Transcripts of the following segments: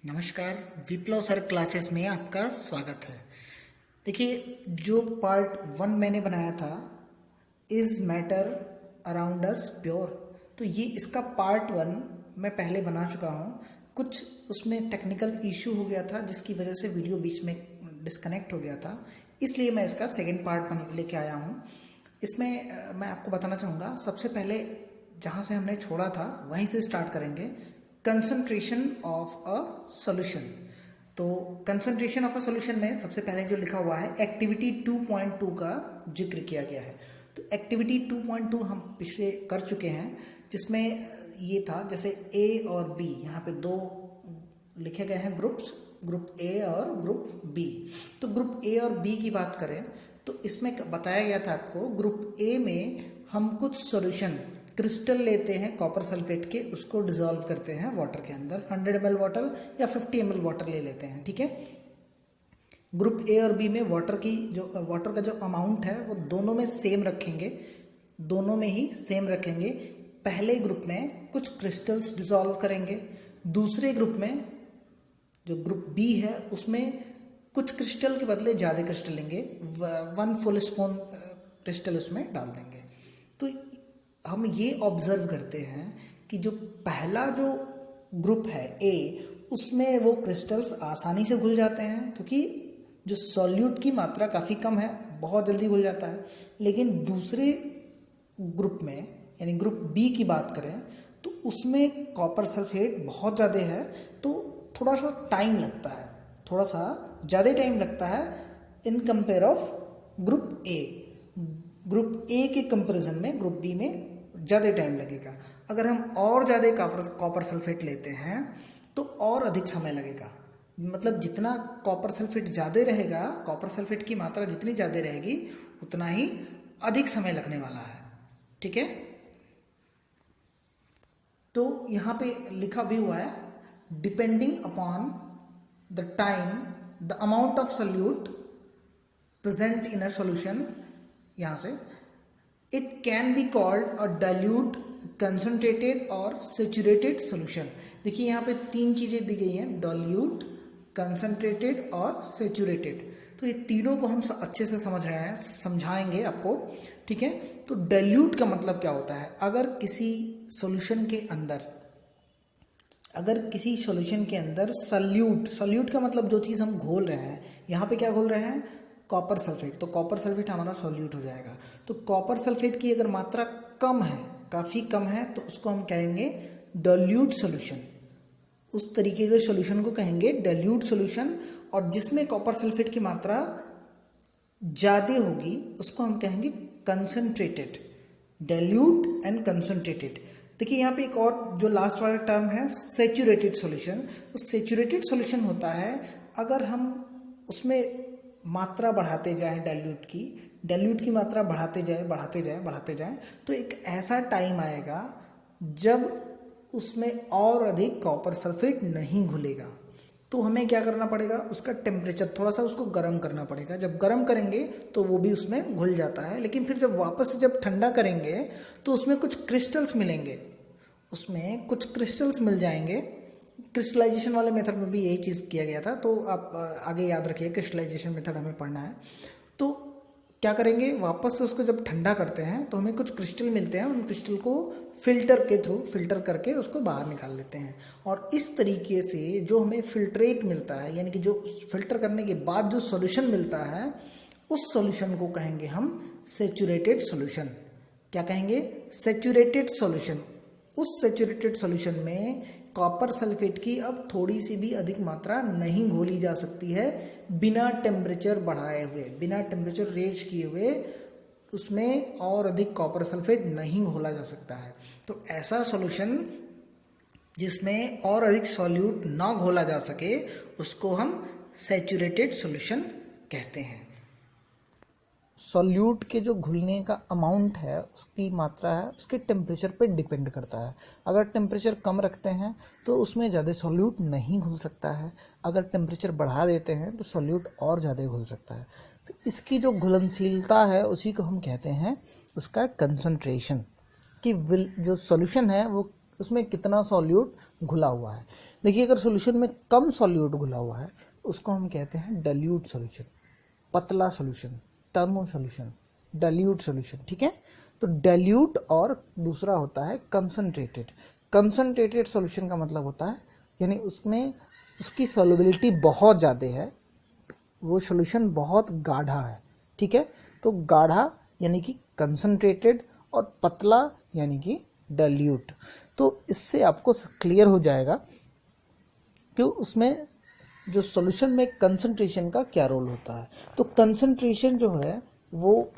नमस्कार। विप्लव sir classes में आपका स्वागत है। देखिए, जो पार्ट 1 मैंने बनाया था, is matter around us pure, तो ये इसका पार्ट 1 मैं पहले बना चुका हूँ। कुछ उसमें टेक्निकल इशू हो गया था जिसकी वजह से वीडियो बीच में डिस्कनेक्ट हो गया था, इसलिए मैं इसका सेकेंड पार्ट लेके आया हूँ। इसमें मैं आपको बताना चाहूँगा, सबसे पहले जहाँ से हमने छोड़ा था वहीं से स्टार्ट करेंगे। Concentration of a solution. तो कंसंट्रेशन ऑफ अ सॉल्यूशन में सबसे पहले जो लिखा हुआ है, एक्टिविटी 2.2 का जिक्र किया गया है। तो एक्टिविटी 2.2 हम पिछले कर चुके हैं, जिसमें ये था जैसे ए और बी, यहाँ पे दो लिखे गए हैं ग्रुप्स, ग्रुप ए और ग्रुप बी। तो ग्रुप ए और बी की बात करें तो इसमें बताया गया था आपको, ग्रुप ए में हम कुछ सॉल्यूशन क्रिस्टल लेते हैं कॉपर सल्फेट के, उसको डिसॉल्व करते हैं वाटर के अंदर। 100 ml वाटर या 50 ml वाटर ले लेते हैं, ठीक है। ग्रुप ए और बी में वाटर का जो अमाउंट है वो दोनों में सेम रखेंगे, दोनों में ही सेम रखेंगे। पहले ग्रुप में कुछ क्रिस्टल्स डिसॉल्व करेंगे, दूसरे ग्रुप में जो ग्रुप बी है उसमें कुछ क्रिस्टल के बदले ज़्यादा क्रिस्टल लेंगे, 1 फुल स्पून क्रिस्टल उसमें डाल देंगे। तो हम ये ऑब्जर्व करते हैं कि जो पहला जो ग्रुप है ए, उसमें वो क्रिस्टल्स आसानी से घुल जाते हैं, क्योंकि जो सॉल्यूट की मात्रा काफ़ी कम है, बहुत जल्दी घुल जाता है। लेकिन दूसरे ग्रुप में यानी ग्रुप बी की बात करें तो उसमें कॉपर सल्फेट बहुत ज़्यादा है, तो थोड़ा सा टाइम लगता है, थोड़ा सा ज़्यादा टाइम लगता है in compare of group A. Group A के कंपैरिजन में ग्रुप बी में ज़्यादा टाइम लगेगा। अगर हम और ज़्यादा कॉपर सल्फेट लेते हैं तो और अधिक समय लगेगा। मतलब जितना कॉपर सल्फेट ज़्यादा रहेगा, कॉपर सल्फेट की मात्रा जितनी ज़्यादा रहेगी उतना ही अधिक समय लगने वाला है, ठीक है। तो यहाँ पे लिखा भी हुआ है, depending upon the time the amount of solute present in a solution, यहाँ से it can be called a dilute, concentrated और saturated solution। देखिए यहाँ पे 3 चीज़ें दी गई हैं, dilute, concentrated और saturated। तो ये तीनों को हम अच्छे से समझ रहे हैं, समझाएंगे आपको, ठीक है। तो dilute का मतलब क्या होता है? अगर किसी सॉल्यूशन के अंदर सॉल्यूट का मतलब जो चीज़ हम घोल रहे हैं, यहाँ पे क्या घोल रहे हैं? Copper sulphate. तो कॉपर सल्फेट हमारा सॉल्यूट हो जाएगा। तो कॉपर सल्फेट की अगर मात्रा कम है, काफ़ी कम है, तो उसको हम कहेंगे डाइल्यूट सॉल्यूशन। उस तरीके के सॉल्यूशन को कहेंगे डाइल्यूट सॉल्यूशन। और जिसमें कॉपर सल्फेट की मात्रा ज़्यादा होगी उसको हम कहेंगे कंसंट्रेटेड। Dilute and concentrated. देखिए यहाँ पे एक और जो लास्ट वाला टर्म है, सेचुरेटेड सॉल्यूशन। तो सेचुरेटेड सॉल्यूशन होता है अगर हम उसमें मात्रा बढ़ाते जाएं, डाइल्यूट की मात्रा बढ़ाते जाएं, तो एक ऐसा टाइम आएगा जब उसमें और अधिक कॉपर सल्फेट नहीं घुलेगा। तो हमें क्या करना पड़ेगा? उसका टेम्परेचर थोड़ा सा उसको गर्म करना पड़ेगा। जब गर्म करेंगे तो वो भी उसमें घुल जाता है, लेकिन फिर जब वापस से जब ठंडा करेंगे तो उसमें कुछ क्रिस्टल्स मिलेंगे, उसमें कुछ क्रिस्टल्स मिल जाएंगे। क्रिस्टलाइजेशन वाले मेथड में भी यही चीज़ किया गया था, तो आप आगे याद रखिए, क्रिस्टलाइजेशन मेथड हमें पढ़ना है। तो क्या करेंगे? वापस से उसको जब ठंडा करते हैं तो हमें कुछ क्रिस्टल मिलते हैं, उन क्रिस्टल को फिल्टर के थ्रू फिल्टर करके उसको बाहर निकाल लेते हैं। और इस तरीके से जो हमें फिल्ट्रेट मिलता है, यानी कि जो फिल्टर करने के बाद जो सॉल्यूशन मिलता है, उस सॉल्यूशन को कहेंगे हम सेचुरेटेड सॉल्यूशन। क्या कहेंगे? Saturated solution. उस सेचुरेटेड सॉल्यूशन में कॉपर सल्फेट की अब थोड़ी सी भी अधिक मात्रा नहीं घोली जा सकती है, बिना टेम्परेचर बढ़ाए हुए, बिना टेम्परेचर रेज किए हुए उसमें और अधिक कॉपर सल्फेट नहीं घोला जा सकता है। तो ऐसा सॉल्यूशन जिसमें और अधिक सॉल्यूट ना घोला जा सके उसको हम सैचुरेटेड सॉल्यूशन कहते हैं। सॉल्यूट के जो घुलने का अमाउंट है, उसकी मात्रा है, उसके टेम्परेचर पे डिपेंड करता है। अगर टेम्परेचर कम रखते हैं तो उसमें ज़्यादा सॉल्यूट नहीं घुल सकता है, अगर टेम्परेचर बढ़ा देते हैं तो सॉल्यूट और ज़्यादा घुल सकता है। तो इसकी जो घुलनशीलता है उसी को हम कहते हैं उसका कंसंट्रेशन, कि जो सॉल्यूशन है वो उसमें कितना सॉल्यूट घुला हुआ है। देखिए अगर सॉल्यूशन में कम सॉल्यूट घुला हुआ है उसको हम कहते हैं डाइल्यूट सॉल्यूशन, पतला सॉल्यूशन, टर्मो सॉल्यूशन, डाइल्यूट सॉल्यूशन, ठीक है। तो डाइल्यूट और दूसरा होता है कंसंट्रेटेड। कंसंट्रेटेड सॉल्यूशन का मतलब होता है यानी उसमें उसकी सॉल्युबिलिटी बहुत ज़्यादा है, वो सॉल्यूशन बहुत गाढ़ा है, ठीक है। तो गाढ़ा यानी कि कंसंट्रेटेड और पतला यानी कि डाइल्यूट। तो इससे आपको क्लियर हो जाएगा कि उसमें जो सॉल्यूशन में कंसंट्रेशन का क्या रोल होता है। तो कंसंट्रेशन जो है वो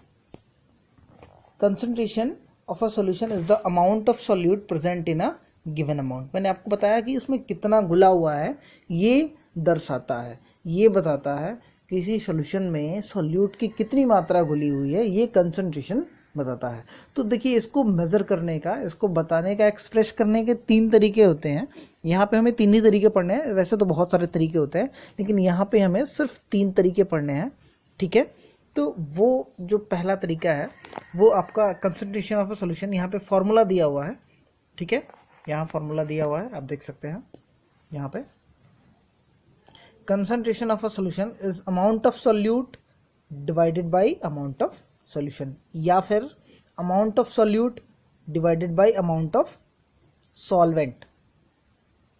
concentration of a solution is the amount of solute present in a given amount. मैंने आपको बताया कि उसमें कितना घुला हुआ है ये दर्शाता है, ये बताता है किसी सॉल्यूशन में सॉल्यूट की कितनी मात्रा घुली हुई है, ये कंसंट्रेशन बताता है। तो देखिए इसको मेज़र करने का, इसको बताने का, एक्सप्रेस करने के 3 तरीके होते हैं। यहाँ पे हमें 3 ही तरीके पढ़ने हैं, वैसे तो बहुत सारे तरीके होते हैं लेकिन यहाँ पे हमें सिर्फ 3 तरीके पढ़ने हैं, ठीक है। तो वो जो पहला तरीका है वो आपका कंसंट्रेशन ऑफ अ सॉल्यूशन, यहाँ पे फॉर्मूला दिया हुआ है, ठीक है। यहाँ फॉर्मूला दिया हुआ है, आप देख सकते हैं यहाँ पे। Concentration of a solution is amount of solute divided by amount of solution, या फिर amount of solute divided by amount of solvent,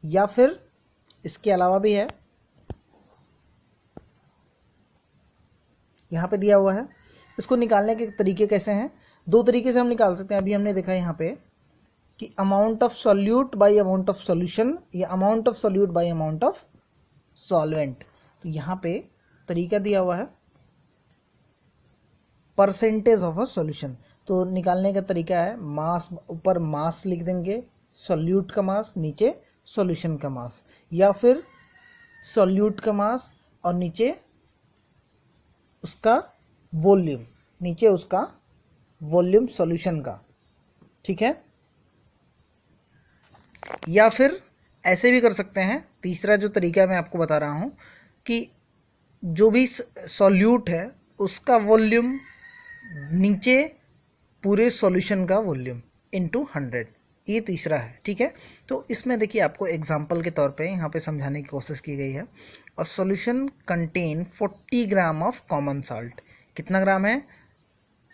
या फिर इसके अलावा भी है, यहाँ पे दिया हुआ है। इसको निकालने के तरीके कैसे हैं? 2 तरीके से हम निकाल सकते हैं। अभी हमने देखा यहाँ पे कि amount of solute by amount of solution या amount of solute by amount of solvent. तो यहाँ पे तरीका दिया हुआ है परसेंटेज ऑफ अ सॉल्यूशन। तो निकालने का तरीका है मास, ऊपर मास लिख देंगे, सॉल्यूट का मास, नीचे सॉल्यूशन का मास, या फिर सॉल्यूट का मास और नीचे उसका वॉल्यूम, नीचे उसका वॉल्यूम सॉल्यूशन का, ठीक है। या फिर ऐसे भी कर सकते हैं, तीसरा जो तरीका मैं आपको बता रहा हूं कि जो भी सॉल्यूट है उसका वॉल्यूम नीचे पूरे सॉल्यूशन का वॉल्यूम इनटू 100, ये तीसरा है, ठीक है। तो इसमें देखिए आपको एग्जांपल के तौर पे यहाँ पे समझाने की कोशिश की गई है। और solution contain 40 gram of common salt, कितना ग्राम है?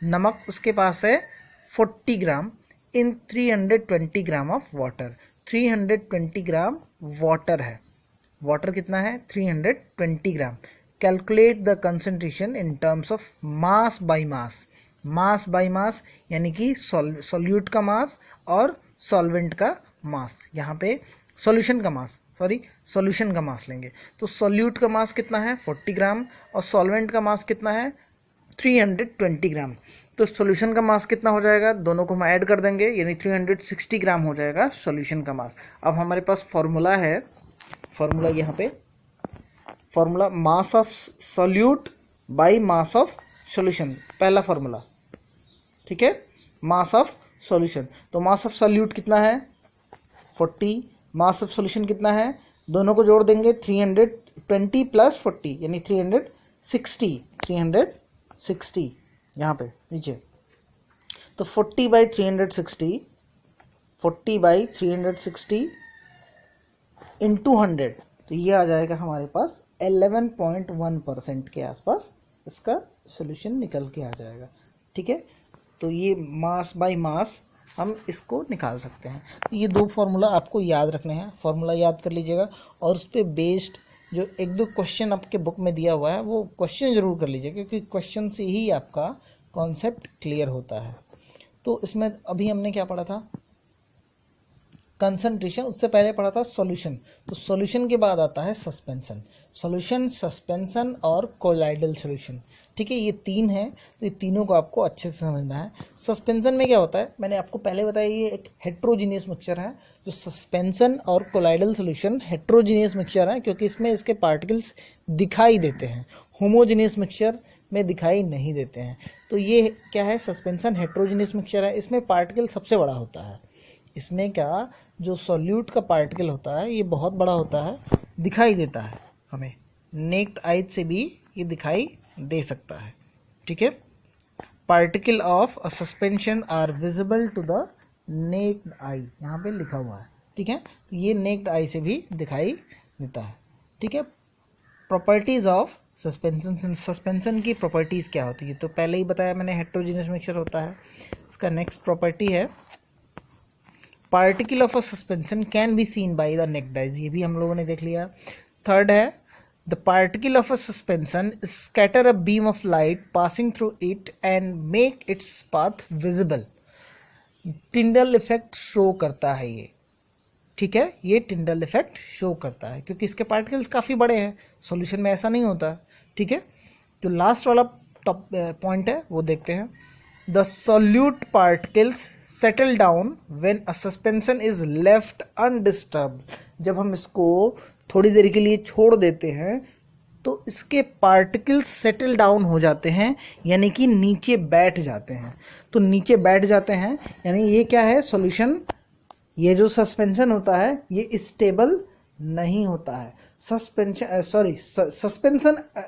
नमक उसके पास है 40 gram in 320 gram of water. 320 gram water है, वाटर कितना है? 320 gram. Calculate the concentration in terms of mass by mass. Mass by mass यानी कि सॉल्यूट का मास और सॉल्वेंट का मास, यहाँ पे सॉल्यूशन का मास, सॉल्यूशन का मास लेंगे। तो सॉल्यूट का मास कितना है? 40 ग्राम और सॉल्वेंट का मास कितना है? 320 ग्राम। तो सॉल्यूशन का मास कितना हो जाएगा? दोनों को हम ऐड कर देंगे यानी 360 ग्राम हो जाएगा सॉल्यूशन का मास। अब हमारे पास फॉर्मूला है, फॉर्मूला यहाँ पे formula mass of solute by mass of solution, पहला फॉर्मूला, ठीक है। मास ऑफ सॉल्यूशन, तो मास ऑफ सॉल्यूट कितना है? 40, मास ऑफ सॉल्यूशन कितना है? दोनों को जोड़ देंगे 320 प्लस 40 यानी 360 यहाँ पे नीचे। तो 40 बाई 360 इंटू 100, तो ये आ जाएगा हमारे पास 11.1% के आसपास इसका सॉल्यूशन निकल के आ जाएगा, ठीक है। तो ये मास बाय मास हम इसको निकाल सकते हैं। तो ये 2 फार्मूला आपको याद रखने हैं, फार्मूला याद कर लीजिएगा और उस पर बेस्ड जो 1-2 क्वेश्चन आपके बुक में दिया हुआ है वो क्वेश्चन जरूर कर लीजिए, क्योंकि क्वेश्चन से ही आपका कॉन्सेप्ट क्लियर होता है। तो इसमें अभी हमने क्या पढ़ा था? कंसंट्रेशन, उससे पहले पढ़ा था सॉल्यूशन। तो सॉल्यूशन के बाद आता है सस्पेंशन, सॉल्यूशन, सस्पेंशन और कोलाइडल सॉल्यूशन, ठीक है। ये 3 है, तो ये तीनों को आपको अच्छे से समझना है। सस्पेंशन में क्या होता है मैंने आपको पहले बताया, ये एक हेट्रोजीनियस मिक्सचर है। जो सस्पेंशन और कोलाइडल सॉल्यूशन हेट्रोजीनियस मिक्सचर है क्योंकि इसमें इसके पार्टिकल्स दिखाई देते हैं, होमोजीनियस मिक्सचर में दिखाई नहीं देते हैं। तो ये क्या है? सस्पेंशन हेट्रोजीनियस मिक्सचर है, इसमें पार्टिकल सबसे बड़ा होता है। इसमें क्या, जो सॉल्यूट का पार्टिकल होता है ये बहुत बड़ा होता है, दिखाई देता है, हमें नेक्ड आई से भी ये दिखाई दे सकता है, ठीक है। Particle of a suspension are visible to the naked eye यहाँ पे लिखा हुआ है, ठीक है। तो ये नेक्ड आई से भी दिखाई देता है, ठीक है। प्रॉपर्टीज ऑफ सस्पेंशन, सस्पेंशन की प्रॉपर्टीज क्या होती है, तो पहले ही बताया मैंने, हेट्रोजीनियस मिक्सचर होता है। इसका नेक्स्ट प्रॉपर्टी है particle of a suspension can be seen by the necked eyes, ये भी हम लोगों ने देख लिया। थर्ड है the particle of a suspension scatter a beam of light passing through it and make its path visible. Tyndall effect show करता है ये, ठीक है, ये टिंडल इफेक्ट शो करता है क्योंकि इसके पार्टिकल्स काफ़ी बड़े हैं, सॉल्यूशन में ऐसा नहीं होता, ठीक है। जो लास्ट वाला टॉप पॉइंट है वो देखते हैं। The solute particles settle down when a suspension is left undisturbed. जब हम इसको थोड़ी देर के लिए छोड़ देते हैं तो इसके पार्टिकल्स सेटल डाउन हो जाते हैं, यानी कि नीचे बैठ जाते हैं। तो नीचे बैठ जाते हैं यानी ये क्या है, सॉल्यूशन, ये जो सस्पेंशन होता है ये स्टेबल नहीं होता है। सस्पेंशन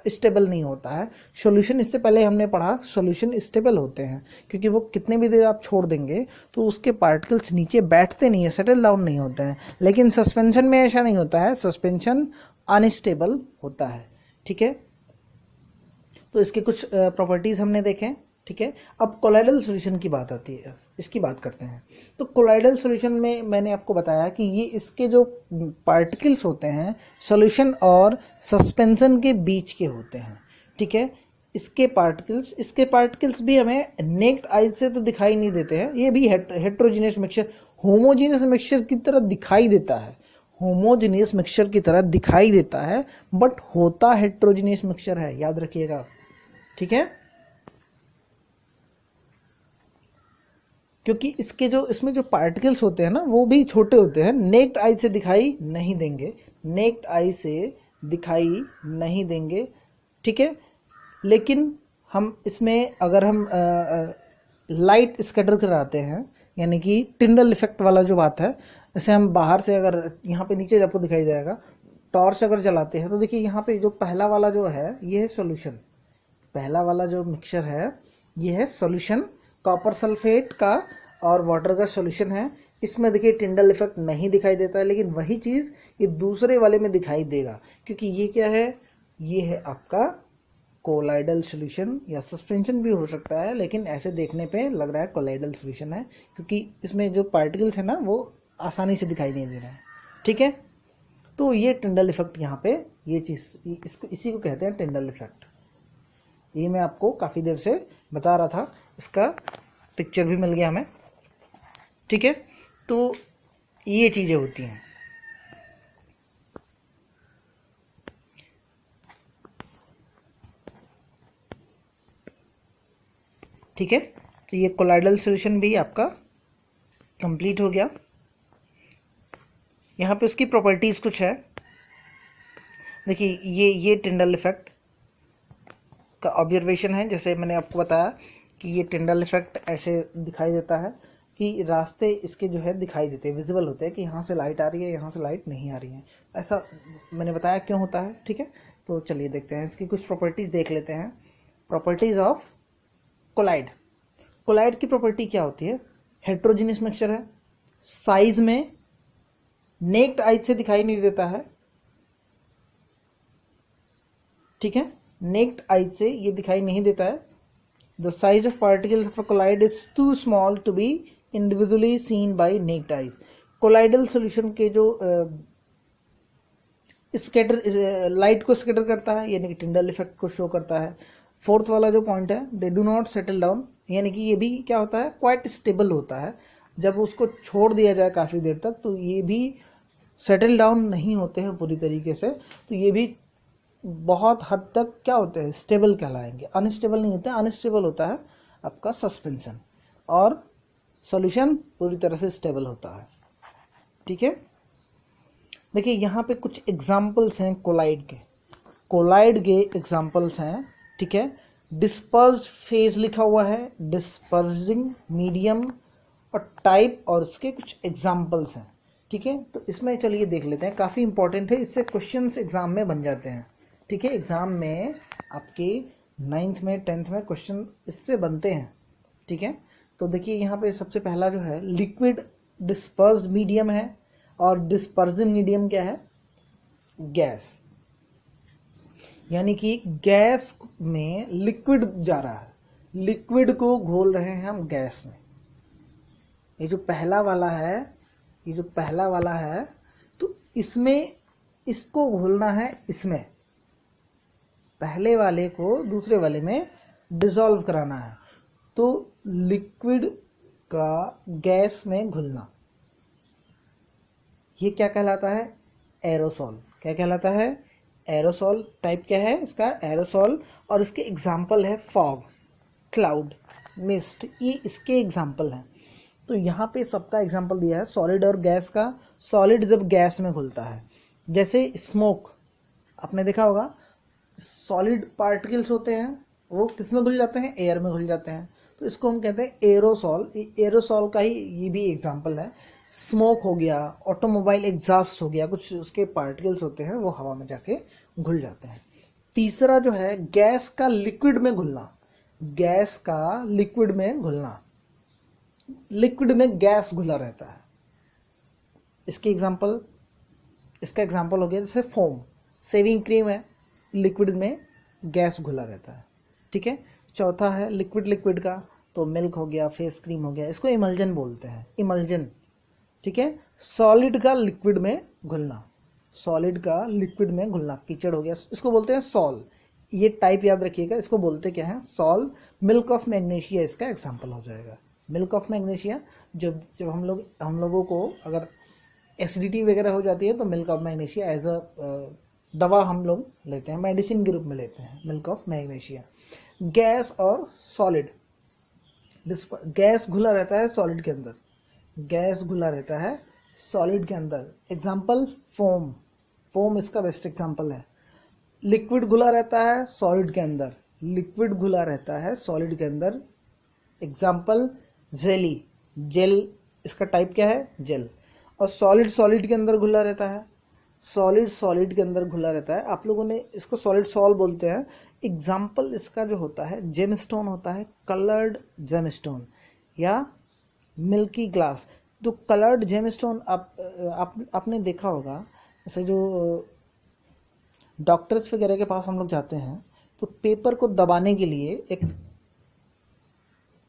स्टेबल नहीं होता है, सॉल्यूशन, इससे पहले हमने पढ़ा सॉल्यूशन स्टेबल होते हैं क्योंकि वो कितने भी देर आप छोड़ देंगे तो उसके पार्टिकल्स नीचे बैठते नहीं है, सेटल डाउन नहीं होते हैं। लेकिन सस्पेंशन में ऐसा नहीं होता है, सस्पेंशन अनस्टेबल होता है, ठीक है। तो इसके कुछ प्रॉपर्टीज हमने देखे, ठीक है। अब कोलाइडल सॉल्यूशन की बात आती है, इसकी बात करते हैं। तो कोलाइडल सॉल्यूशन में मैंने आपको बताया कि ये इसके जो पार्टिकल्स होते हैं सॉल्यूशन और सस्पेंशन के बीच के होते हैं, ठीक है। इसके पार्टिकल्स भी हमें नेक्ड आई से तो दिखाई नहीं देते हैं, ये भी हेट्रोजीनियस मिक्सचर, होमोजीनियस मिक्सचर की तरह दिखाई देता है, होमोजीनियस मिक्सचर की तरह दिखाई देता है, बट होता हेट्रोजीनियस मिक्सचर है, याद रखिएगा, ठीक है। क्योंकि इसमें जो पार्टिकल्स होते हैं ना वो भी छोटे होते हैं, नेक्ड आई से दिखाई नहीं देंगे, नेक्ड आई से दिखाई नहीं देंगे, ठीक है। लेकिन हम इसमें अगर हम लाइट स्कैटर कराते हैं, यानी कि टिंडल इफेक्ट वाला जो बात है, जैसे हम बाहर से अगर यहाँ पे नीचे आपको दिखाई दे रहेगा, टॉर्च अगर जलाते हैं तो देखिए यहाँ पे जो पहला वाला जो है ये है सॉल्यूशन, पहला वाला जो मिक्सचर है ये है सॉल्यूशन, कॉपर सल्फेट का और वाटर का सॉल्यूशन है। इसमें देखिए टिंडल इफेक्ट नहीं दिखाई देता है, लेकिन वही चीज़ ये दूसरे वाले में दिखाई देगा क्योंकि ये क्या है, ये है आपका कोलाइडल सॉल्यूशन, या सस्पेंशन भी हो सकता है, लेकिन ऐसे देखने पे लग रहा है कोलाइडल सॉल्यूशन है क्योंकि इसमें जो पार्टिकल्स है ना वो आसानी से दिखाई नहीं दे रहे हैं, ठीक है। तो ये टिंडल इफेक्ट यहाँ पे, ये चीज़ इसी को कहते हैं टिंडल इफेक्ट। ये मैं आपको काफ़ी देर से बता रहा था, इसका पिक्चर भी मिल गया हमें, ठीक है। तो ये चीज़ें होती हैं, ठीक है। तो ये कोलाइडल सॉल्यूशन भी आपका कंप्लीट हो गया। यहाँ पे उसकी प्रॉपर्टीज कुछ है, देखिए ये टिंडल इफेक्ट का ऑब्जर्वेशन है, जैसे मैंने आपको बताया कि ये टिंडल इफेक्ट ऐसे दिखाई देता है कि रास्ते इसके जो है दिखाई देते हैं, विजिबल होते हैं कि यहाँ से लाइट आ रही है, यहाँ से लाइट नहीं आ रही है, ऐसा मैंने बताया क्यों होता है, ठीक है। तो चलिए देखते हैं इसकी कुछ प्रॉपर्टीज देख लेते हैं। प्रॉपर्टीज ऑफ कोलाइड, कोलाइड की प्रॉपर्टी क्या होती है, हेट्रोजीनियस मिक्सचर है, साइज में नेक्ड आई से दिखाई नहीं देता है, ठीक है, नेक्ड आई से ये दिखाई नहीं देता है। The size of particles of a colloid is too small to be individually seen by naked eyes. Colloidal solution के जो स्कैटर लाइट को स्कैटर करता है, यानी कि टिंडल इफेक्ट को शो करता है। फोर्थ वाला जो पॉइंट है, they do not settle down, यानी कि ये भी क्या होता है, क्वाइट स्टेबल होता है, जब उसको छोड़ दिया जाए काफ़ी देर तक तो ये भी सेटल डाउन नहीं होते हैं पूरी तरीके से, तो ये भी बहुत हद तक क्या होते हैं, स्टेबल कहलाएंगे, अनस्टेबल नहीं होते। अनस्टेबल होता है आपका सस्पेंशन, और सॉल्यूशन पूरी तरह से स्टेबल होता है, ठीक है। देखिए यहाँ पे कुछ एग्जाम्पल्स हैं कोलाइड के एग्जाम्पल्स हैं, ठीक है। डिस्पर्स्ड फेज लिखा हुआ है, डिस्पर्सिंग, मीडियम और टाइप, और उसके कुछ एग्जाम्पल्स हैं, ठीक है। तो इसमें चलिए देख लेते हैं, काफ़ी इंपॉर्टेंट है, इससे क्वेश्चंस एग्जाम में बन जाते हैं, ठीक है। एग्जाम में आपके 9th में 10th में क्वेश्चन इससे बनते हैं, ठीक है। तो देखिए यहाँ पे सबसे पहला जो है लिक्विड डिस्पर्स्ड मीडियम है, और डिस्पर्सिव मीडियम क्या है? गैस। यानी कि गैस में लिक्विड जा रहा है, लिक्विड को घोल रहे हैं हम गैस में। ये जो पहला वाला है तो इसमें इसको घोलना है, इसमें पहले वाले को दूसरे वाले में डिसॉल्व कराना है। तो लिक्विड का गैस में घुलना, ये क्या कहलाता है? एरोसॉल। क्या कहलाता है? एरोसॉल। टाइप क्या है इसका? एरोसॉल। और इसके एग्जाम्पल है फॉग, क्लाउड, मिस्ट, ये इसके एग्जाम्पल हैं। तो यहाँ पे सबका एग्जाम्पल दिया है सॉलिड और गैस का। सॉलिड जब गैस में घुलता है, जैसे स्मोक, आपने देखा होगा सॉलिड पार्टिकल्स होते हैं वो किस में घुल जाते हैं? एयर में घुल जाते हैं। तो इसको हम कहते हैं एरोसॉल। एरोसॉल का ही ये भी एग्जाम्पल है। स्मोक हो गया, ऑटोमोबाइल एग्जॉस्ट हो गया, कुछ उसके पार्टिकल्स होते हैं वो हवा में जाके घुल जाते हैं। तीसरा जो है गैस का लिक्विड में घुलना। गैस का लिक्विड में घुलना, लिक्विड में गैस घुला रहता है। इसका एग्जाम्पल हो गया जैसे फोम, शेविंग क्रीम है, लिक्विड में गैस घुला रहता है। ठीक है। चौथा है लिक्विड का, तो मिल्क हो गया, फेस क्रीम हो गया, इसको इमल्जन बोलते हैं, इमल्जन। ठीक है। सॉलिड का लिक्विड में घुलना, सॉलिड का लिक्विड में घुलना, कीचड़ हो गया, इसको बोलते हैं सॉल। ये टाइप याद रखिएगा, इसको बोलते क्या है? सॉल। मिल्क ऑफ मैग्नीशिया इसका एग्जाम्पल हो जाएगा। मिल्क ऑफ मैग्नीशिया, जब हम लोगों को अगर एसिडिटी वगैरह हो जाती है तो milk of magnesia as a दवा हम लोग लेते हैं, मेडिसिन के रूप में लेते हैं मिल्क ऑफ मैग्नीशिया। गैस और सॉलिड, गैस घुला रहता है सॉलिड के अंदर, गैस घुला रहता है सॉलिड के अंदर। एग्जाम्पल फोम, फोम इसका बेस्ट एग्जाम्पल है। लिक्विड घुला रहता है सॉलिड के अंदर, लिक्विड घुला रहता है सॉलिड के अंदर। एग्जाम्पल जेली, जेल, इसका टाइप क्या है? जेल। और सॉलिड के अंदर घुला रहता है, सॉलिड के अंदर घुला रहता है। आप लोगों ने इसको सॉलिड सॉल बोलते हैं। एग्जाम्पल इसका जो होता है जेमस्टोन होता है, कलर्ड जेमस्टोन या मिल्की ग्लास। तो कलर्ड जेमस्टोन आपने देखा होगा, जैसे जो डॉक्टर्स वगैरह के पास हम लोग जाते हैं तो पेपर को दबाने के लिए एक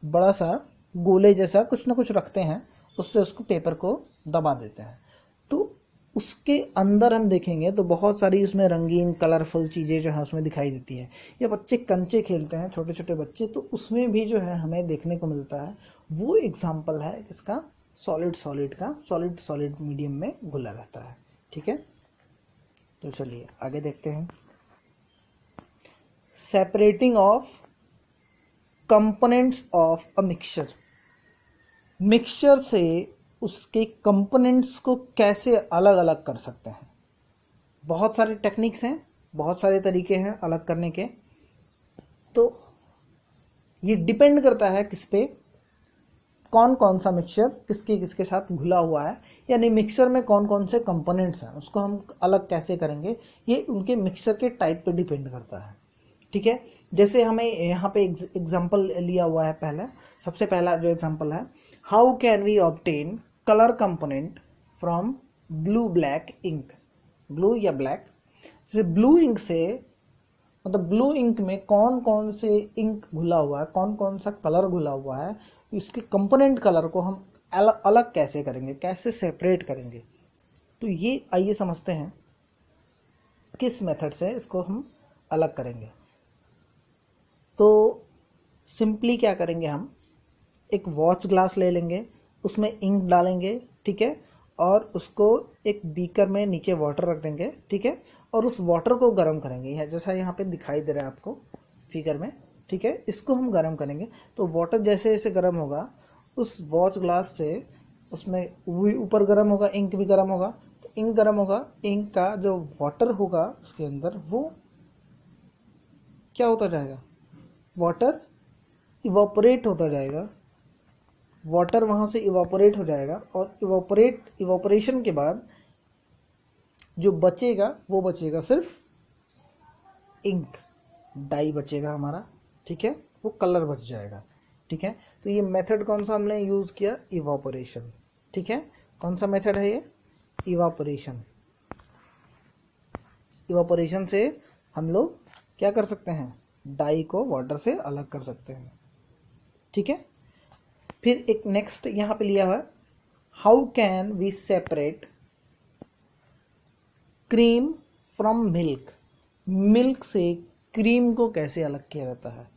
बड़ा सा गोले जैसा कुछ ना कुछ रखते हैं, उससे उसको पेपर को दबा देते हैं। तो उसके अंदर हम देखेंगे तो बहुत सारी उसमें रंगीन कलरफुल चीज़ें जो है उसमें दिखाई देती है। या बच्चे कंचे खेलते हैं, छोटे छोटे बच्चे, तो उसमें भी जो है हमें देखने को मिलता है। वो एग्जाम्पल है इसका सॉलिड का, सॉलिड मीडियम में घुला रहता है। ठीक है। तो चलिए आगे देखते हैं। Separating of components of a mixture, mixture से उसके कंपोनेंट्स को कैसे अलग अलग कर सकते हैं। बहुत सारे टेक्निक्स हैं, बहुत सारे तरीके हैं अलग करने के। तो ये डिपेंड करता है किस पे, कौन कौन सा मिक्सचर किसके साथ घुला हुआ है, यानी मिक्सचर में कौन कौन से कंपोनेंट्स हैं, उसको हम अलग कैसे करेंगे, ये उनके मिक्सचर के टाइप पे डिपेंड करता है। ठीक है। जैसे हमें यहाँ पे एग्जाम्पल लिया हुआ है, सबसे पहला जो एग्जाम्पल है, how can we obtain colour component from blue black ink. Blue या ब्लैक, जैसे ब्लू इंक से, मतलब ब्लू इंक में कौन कौन से इंक घुला हुआ है, कौन कौन सा कलर घुला हुआ है, इसके कंपोनेंट कलर को हम अलग कैसे करेंगे, कैसे सेपरेट करेंगे। तो ये आइए समझते हैं किस मेथड से इसको हम अलग करेंगे। तो सिंपली क्या करेंगे, हम एक वॉच ग्लास ले लेंगे, उसमें इंक डालेंगे, ठीक है, और उसको एक बीकर में नीचे वाटर रख देंगे, ठीक है, और उस वाटर को गर्म करेंगे, जैसा यहाँ पे दिखाई दे रहा है आपको फिगर में, ठीक है। इसको हम गर्म करेंगे तो वाटर जैसे जैसे गर्म होगा उस वॉच ग्लास से, उसमें ऊपर गर्म होगा, इंक भी गर्म होगा, तो इंक गर्म होगा, इंक का जो वाटर होगा उसके अंदर वो क्या होता जाएगा, वाटर इवापोरेट होता जाएगा, वाटर वहाँ से इवापोरेट हो जाएगा, और इवापोरेशन के बाद जो बचेगा वो बचेगा सिर्फ इंक, डाई बचेगा हमारा, ठीक है, वो कलर बच जाएगा, ठीक है। तो ये मेथड कौन सा हमने यूज़ किया, इवापोरेशन। ठीक है, कौन सा मेथड है ये, इवापोरेशन। इवापोरेशन से हम लोग क्या कर सकते हैं, डाई को वाटर से अलग कर सकते हैं। ठीक है, फिर एक नेक्स्ट यहाँ पे लिया हुआ है, how can we separate cream from milk. Milk से क्रीम को कैसे अलग किया जाता है,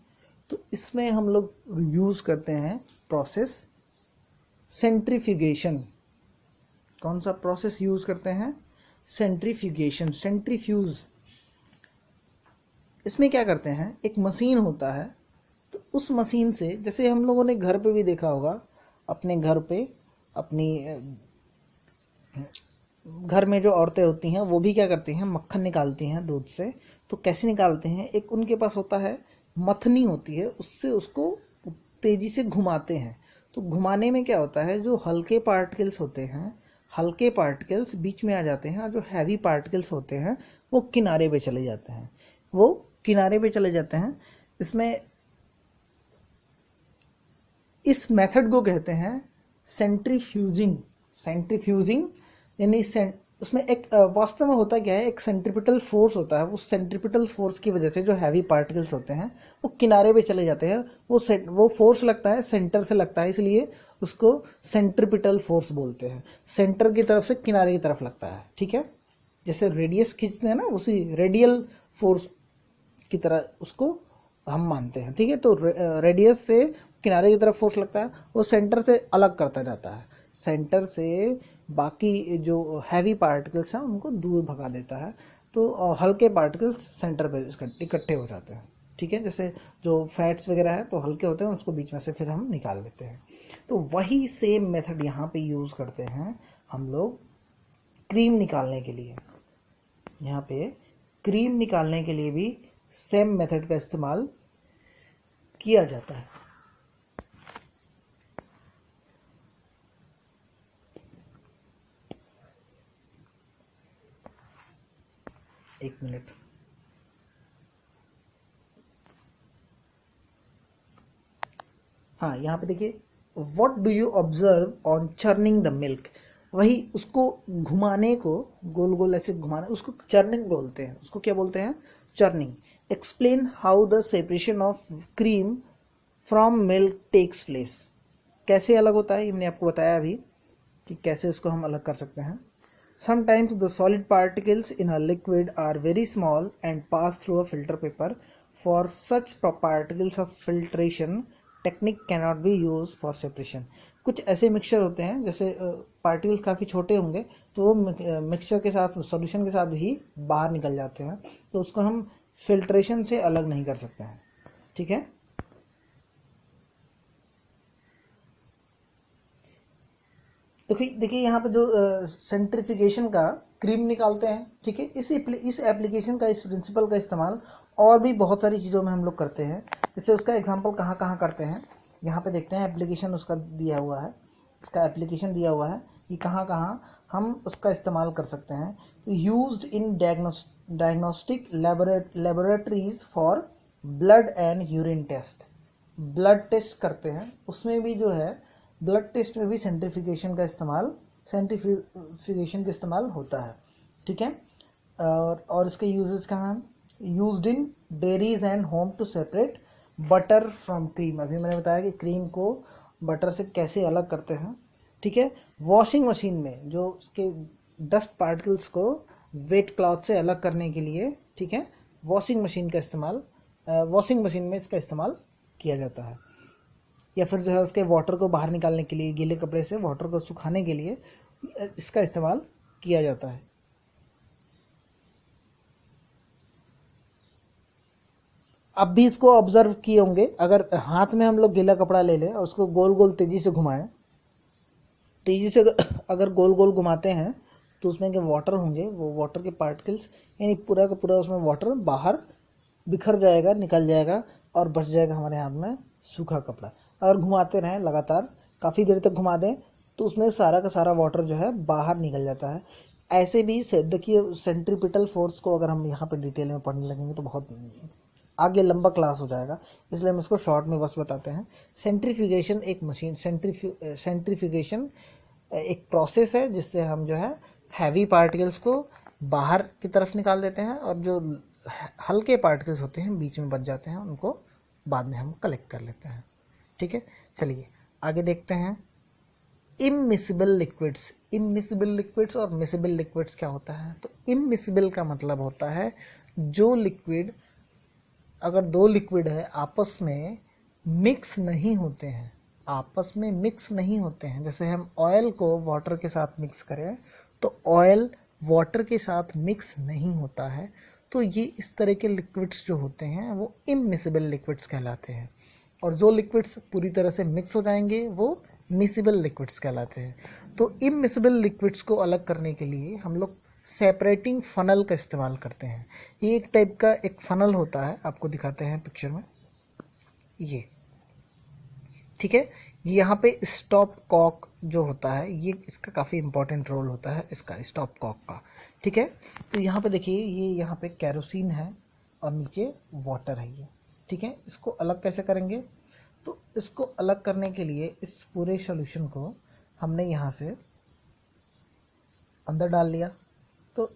तो इसमें हम लोग यूज करते हैं प्रोसेस सेंट्रीफ्यूगेशन। कौन सा प्रोसेस यूज करते हैं, सेंट्रीफ्यूगेशन, सेंट्रीफ्यूज। इसमें क्या करते हैं, एक मशीन होता है, तो उस मशीन से, जैसे हम लोगों ने घर पे भी देखा होगा, अपने घर पे अपनी घर में जो औरतें होती हैं वो भी क्या करती हैं, मक्खन निकालती हैं दूध से। तो कैसे निकालते हैं, एक उनके पास होता है मथनी होती है, उससे उसको तेजी से घुमाते हैं। तो घुमाने में क्या होता है, जो हल्के पार्टिकल्स होते हैं, हल्के पार्टिकल्स बीच में आ जाते हैं, और जो हैवी पार्टिकल्स होते हैं वो किनारे पे चले जाते हैं, वो किनारे पे चले जाते हैं। इसमें इस मेथड को कहते हैं सेंट्रीफ्यूजिंग। सेंट्रीफ्यूजिंग यानी उसमें एक वास्तव में होता क्या है, एक सेंट्रीपिटल फोर्स होता है। उस सेंट्रीपिटल फोर्स की वजह से जो हैवी पार्टिकल्स होते हैं वो किनारे पे चले जाते हैं। वो फोर्स लगता है, सेंटर से लगता है, इसलिए उसको सेंट्रीपिटल फोर्स बोलते हैं। सेंटर की तरफ से किनारे की तरफ लगता है। ठीक है, जैसे रेडियस खींचते हैं ना, उसी रेडियल फोर्स की तरह उसको हम मानते हैं। ठीक है, तो रेडियस से किनारे की तरफ फोर्स लगता है, वो सेंटर से अलग करता जाता है, सेंटर से बाकी जो हैवी पार्टिकल्स हैं उनको दूर भगा देता है। तो हल्के पार्टिकल्स सेंटर पे इकट्ठे हो जाते हैं। ठीक है, जैसे जो फैट्स वगैरह है तो हल्के होते हैं, उसको बीच में से फिर हम निकाल लेते हैं। तो वही सेम मेथड यहाँ पे यूज़ करते हैं हम लोग क्रीम निकालने के लिए। यहाँ पे क्रीम निकालने के लिए भी सेम मेथड का इस्तेमाल किया जाता है। एक मिनट, हाँ यहाँ पे देखिए, what do you observe on churning the milk. वही उसको घुमाने को, गोल गोल ऐसे घुमाना, उसको चर्निंग बोलते हैं। उसको क्या बोलते हैं, churning. Explain how the separation of cream from milk takes place. कैसे अलग होता है, हमने आपको बताया अभी कि कैसे उसको हम अलग कर सकते हैं। Sometimes the solid particles in a liquid are very small and pass through a filter paper. For such particles of filtration, technique cannot be used for separation. कुछ ऐसे मिक्सचर होते हैं, जैसे पार्टिकल्स काफ़ी छोटे होंगे तो वो मिक्सचर के साथ, सॉल्यूशन के साथ ही बाहर निकल जाते हैं, तो उसको हम फिल्ट्रेशन से अलग नहीं कर सकते हैं। ठीक है, देखिए यहाँ पे जो सेंट्रीफिकेशन का क्रीम निकालते हैं। ठीक है, इस एप्लीकेशन का, इस प्रिंसिपल का इस्तेमाल और भी बहुत सारी चीज़ों में हम लोग करते हैं। इससे उसका एग्जांपल कहाँ कहाँ करते हैं, यहाँ पे देखते हैं। एप्लीकेशन उसका दिया हुआ है, इसका एप्लीकेशन दिया हुआ है कि कहाँ कहाँ हम उसका इस्तेमाल कर सकते हैं। तो used in diagnostic laboratories for blood and urine test. Blood test करते हैं, उसमें भी जो है, ब्लड टेस्ट में भी सेंट्रीफिकेशन का इस्तेमाल होता है। ठीक है, और इसके यूजेस कहाँ हैं, used in dairies and home to separate butter from cream. अभी मैंने बताया कि क्रीम को बटर से कैसे अलग करते हैं। ठीक है, वॉशिंग मशीन में जो उसके डस्ट पार्टिकल्स को वेट क्लॉथ से अलग करने के लिए, ठीक है, वॉशिंग मशीन में इसका इस्तेमाल किया जाता है। या फिर जो है उसके वाटर को बाहर निकालने के लिए, गीले कपड़े से वाटर को सुखाने के लिए इसका इस्तेमाल किया जाता है। अब भी इसको ऑब्जर्व किए होंगे, अगर हाथ में हम लोग गीला कपड़ा ले लें और उसको गोल गोल तेजी से घुमाएं, तेजी से अगर गोल गोल घुमाते हैं तो उसमें के वाटर होंगे, वो वाटर के पार्टिकल्स, यानी पूरा का पूरा उसमें वाटर बाहर बिखर जाएगा, निकल जाएगा और बच जाएगा हमारे हाथ में सूखा कपड़ा। अगर घुमाते रहें लगातार, काफ़ी देर तक घुमा दें, तो उसमें सारा का सारा वाटर जो है बाहर निकल जाता है। ऐसे भी देखिए, सेंट्रीपिटल फोर्स को अगर हम यहाँ पे डिटेल में पढ़ने लगेंगे तो बहुत आगे लंबा क्लास हो जाएगा, इसलिए हम इसको शॉर्ट में बस बताते हैं। सेंट्रीफ्यूगेशन एक मशीन, सेंट्रीफ्यूगेशन एक प्रोसेस है जिससे हम जो है हैवी पार्टिकल्स को बाहर की तरफ निकाल देते हैं और जो हल्के पार्टिकल्स होते हैं बीच में बच जाते हैं उनको बाद में हम कलेक्ट कर लेते हैं। ठीक है, चलिए आगे देखते हैं। इममिसिबल लिक्विड्स, इममिसिबल लिक्विड्स और मिसिबल लिक्विड्स क्या होता है? तो इममिसिबल का मतलब होता है जो लिक्विड, अगर दो लिक्विड है आपस में मिक्स नहीं होते हैं, आपस में मिक्स नहीं होते हैं, जैसे हम ऑयल को वाटर के साथ मिक्स करें तो ऑयल वाटर के साथ मिक्स नहीं होता है, तो ये इस तरह के लिक्विड्स जो होते हैं वो इममिसिबल लिक्विड्स कहलाते हैं। और जो लिक्विड्स पूरी तरह से मिक्स हो जाएंगे वो मिसिबल लिक्विड्स कहलाते हैं। तो इममिसिबल लिक्विड्स को अलग करने के लिए हम लोग सेपरेटिंग फनल का इस्तेमाल करते हैं। ये एक टाइप का एक फनल होता है, आपको दिखाते हैं पिक्चर में, ये ठीक है। यहाँ पे स्टॉप कॉक जो होता है ये इसका काफ़ी इंपॉर्टेंट रोल होता है, इसका स्टॉप कॉक का। ठीक है, तो यहाँ पे देखिए ये यहाँ पे केरोसिन है और नीचे वाटर है ये। ठीक है, इसको अलग कैसे करेंगे? तो इसको अलग करने के लिए इस पूरे सॉल्यूशन को हमने यहाँ से अंदर डाल लिया, तो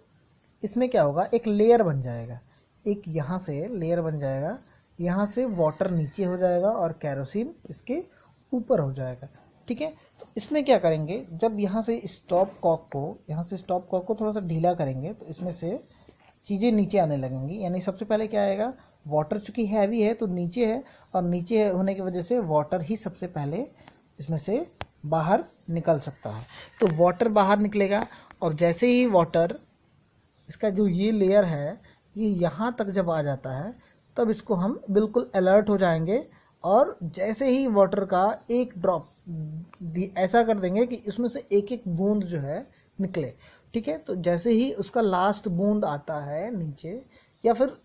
इसमें क्या होगा, एक लेयर बन जाएगा, एक यहाँ से लेयर बन जाएगा, यहाँ से वाटर नीचे हो जाएगा और केरोसिन इसके ऊपर हो जाएगा। ठीक है, तो इसमें क्या करेंगे, जब यहाँ से स्टॉप कॉक को थोड़ा सा ढीला करेंगे तो इसमें से चीज़ें नीचे आने लगेंगी। यानी सबसे पहले क्या आएगा, वाटर चूँकि हैवी है तो नीचे है, और नीचे होने की वजह से वाटर ही सबसे पहले इसमें से बाहर निकल सकता है। तो वाटर बाहर निकलेगा और जैसे ही वाटर, इसका जो ये लेयर है ये यहाँ तक जब आ जाता है तब इसको हम बिल्कुल अलर्ट हो जाएंगे और जैसे ही वाटर का एक ड्रॉप ऐसा कर देंगे कि इसमें से एक एक बूंद जो है निकले। ठीक है, तो जैसे ही उसका लास्ट बूंद आता है नीचे, या फिर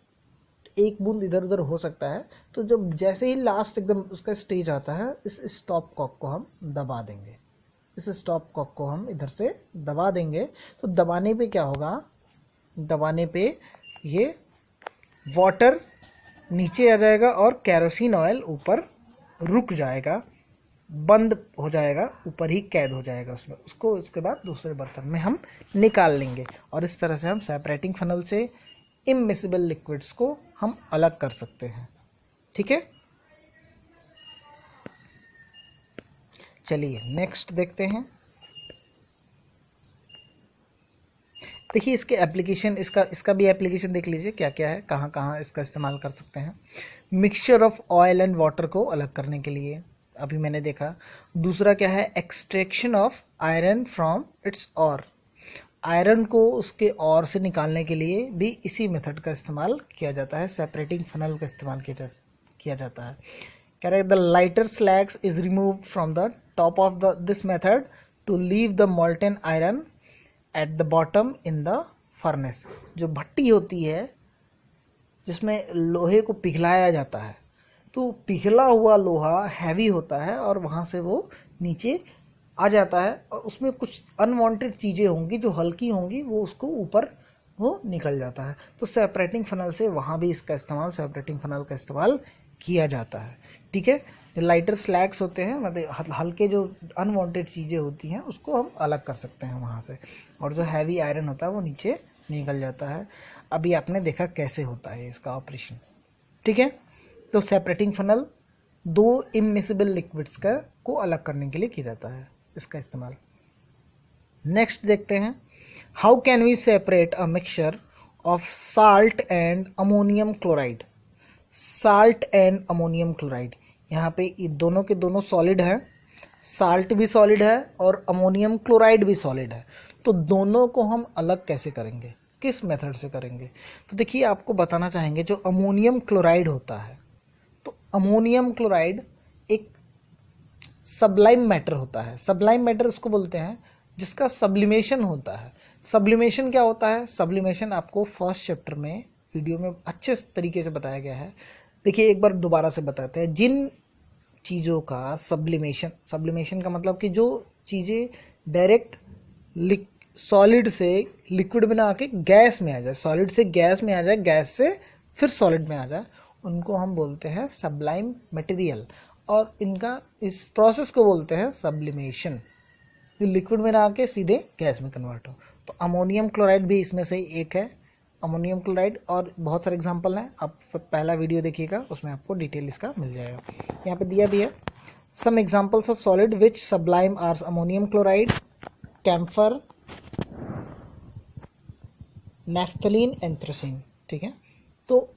एक बूंद इधर उधर हो सकता है, तो जब जैसे ही लास्ट एकदम उसका स्टेज आता है, इस स्टॉप कॉक को हम दबा देंगे, इस स्टॉप कॉक को हम इधर से दबा देंगे। तो दबाने पे क्या होगा, दबाने पे ये वाटर नीचे आ जाएगा और केरोसिन ऑयल ऊपर रुक जाएगा, बंद हो जाएगा, ऊपर ही कैद हो जाएगा उसमें। उसको उसके बाद दूसरे बर्तन में हम निकाल लेंगे और इस तरह से हम सेपरेटिंग फनल से इममिसिबल लिक्विड्स को हम अलग कर सकते हैं। ठीक है, चलिए नेक्स्ट देखते हैं। देखिए इसके एप्लीकेशन, इसका भी एप्लीकेशन देख लीजिए क्या क्या है, कहाँ कहाँ इसका इस्तेमाल कर सकते हैं। Mixture of oil and water को अलग करने के लिए अभी मैंने देखा। दूसरा क्या है, extraction of iron from its or, iron को उसके ऑर से निकालने के लिए भी इसी मेथड का इस्तेमाल किया जाता है, सेपरेटिंग फनल का इस्तेमाल किया जाता है। कह रहे the lighter slags is removed from the top of this method to leave the molten iron at the bottom in the furnace. जो भट्टी होती है जिसमें लोहे को पिघलाया जाता है, तो पिघला हुआ लोहा हैवी होता है और वहाँ से वो नीचे आ जाता है और उसमें कुछ अनवांटेड चीज़ें होंगी जो हल्की होंगी, वो उसको ऊपर वो निकल जाता है। तो सेपरेटिंग फनल से वहाँ भी इसका इस्तेमाल, सेपरेटिंग फनल का इस्तेमाल किया जाता है। ठीक है, जो लाइटर स्लैग्स होते हैं, मतलब हल्के जो अनवांटेड चीज़ें होती हैं उसको हम अलग कर सकते हैं वहाँ से, और जो हैवी आयरन होता है वो नीचे निकल जाता है। अभी आपने देखा कैसे होता है इसका ऑपरेशन। ठीक है, तो सेपरेटिंग फनल दो इममिसिबल लिक्विड्स का को अलग करने के लिए किया जाता है इसका इस्तेमाल। नेक्स्ट देखते हैं, how can we separate a mixture of salt and ammonium chloride. Salt and ammonium chloride, यहाँ पे ये दोनों के दोनों सॉलिड है, साल्ट भी सॉलिड है और अमोनियम क्लोराइड भी सॉलिड है। तो दोनों को हम अलग कैसे करेंगे, किस मेथड से करेंगे? तो देखिए आपको बताना चाहेंगे, जो अमोनियम क्लोराइड होता है, तो अमोनियम क्लोराइड एक सबलाइम मैटर होता है। सबलाइम मैटर उसको बोलते हैं जिसका सब्लिमेशन होता है। सब्लिमेशन क्या होता है? सब्लिमेशन आपको फर्स्ट चैप्टर में वीडियो में अच्छे तरीके से बताया गया है। देखिए एक बार दोबारा से बताते हैं। जिन चीज़ों का सब्लिमेशन का मतलब कि जो चीज़ें डायरेक्ट सॉलिड से लिक्विड में ना आके गैस में आ जाए, सॉलिड से गैस में आ जाए, गैस से फिर सॉलिड में आ जाए, उनको हम बोलते हैं सब्लाइम मटेरियल, और इनका इस प्रोसेस को बोलते हैं सब्लिमेशन, जो लिक्विड में ना आके सीधे गैस में कन्वर्ट हो। तो अमोनियम क्लोराइड भी इसमें से एक है, अमोनियम क्लोराइड, और बहुत सारे एग्जांपल हैं। आप पहला वीडियो देखिएगा, उसमें आपको डिटेल इसका मिल जाएगा। यहाँ पे दिया भी है some examples of solid which sublime are ammonium chloride, camphor, naphthalene, anthracene. ठीक है, तो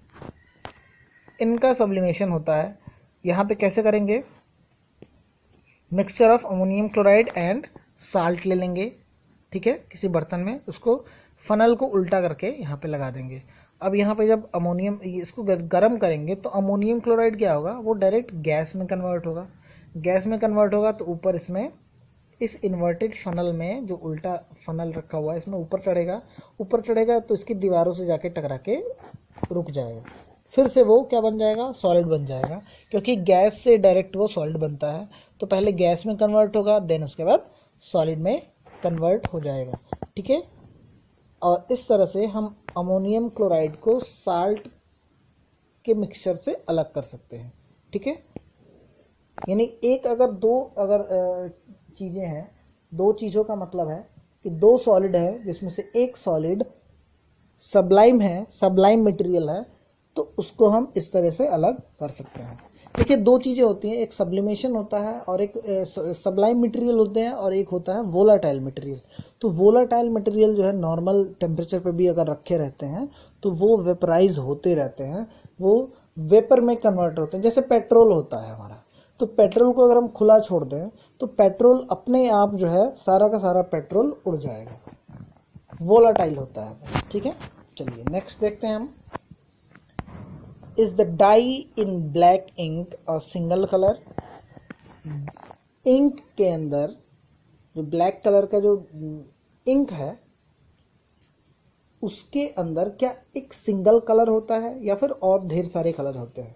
इनका सब्लिमेशन होता है। यहाँ पे कैसे करेंगे, mixture of ammonium chloride and salt ले लेंगे, ठीक है, किसी बर्तन में, उसको फनल को उल्टा करके यहाँ पे लगा देंगे। अब यहाँ पे जब अमोनियम इसको गर्म करेंगे तो अमोनियम क्लोराइड क्या होगा, वो डायरेक्ट गैस में कन्वर्ट होगा। गैस में कन्वर्ट होगा तो ऊपर इसमें इस इन्वर्टेड फनल में, जो उल्टा फनल रखा हुआ है, इसमें ऊपर चढ़ेगा। ऊपर चढ़ेगा तो इसकी दीवारों से जाके टकरा के रुक जाएगा, फिर से वो क्या बन जाएगा, सॉलिड बन जाएगा, क्योंकि गैस से डायरेक्ट वो सॉलिड बनता है। तो पहले गैस में कन्वर्ट होगा, देन उसके बाद सॉलिड में कन्वर्ट हो जाएगा। ठीक है, और इस तरह से हम अमोनियम क्लोराइड को साल्ट के मिक्सचर से अलग कर सकते हैं। ठीक है, यानी एक अगर चीज़ें हैं, दो चीज़ों का मतलब है कि दो सॉलिड है जिसमें से एक सॉलिड सब्लाइम है, सब्लाइम मटेरियल है, तो उसको हम इस तरह से अलग कर सकते हैं। देखिए, दो चीज़ें होती हैं, एक सब्लिमेशन होता है और एक सब्लाइम मटेरियल होते हैं, और एक होता है वोलाटाइल मटेरियल। तो वोलाटाइल मटेरियल जो है नॉर्मल टेम्परेचर पे भी अगर रखे रहते हैं तो वो वेपराइज होते रहते हैं, वो वेपर में कन्वर्ट होते हैं। जैसे पेट्रोल होता है हमारा, तो पेट्रोल को अगर हम खुला छोड़ दें तो पेट्रोल अपने आप जो है सारा का सारा पेट्रोल उड़ जाएगा, वोलाटाइल होता है। ठीक है, चलिए नेक्स्ट देखते हैं हम। Is the dye in black ink a single color? Ink के अंदर जो ब्लैक कलर का जो इंक है उसके अंदर क्या एक सिंगल कलर होता है या फिर और ढेर सारे कलर होते हैं?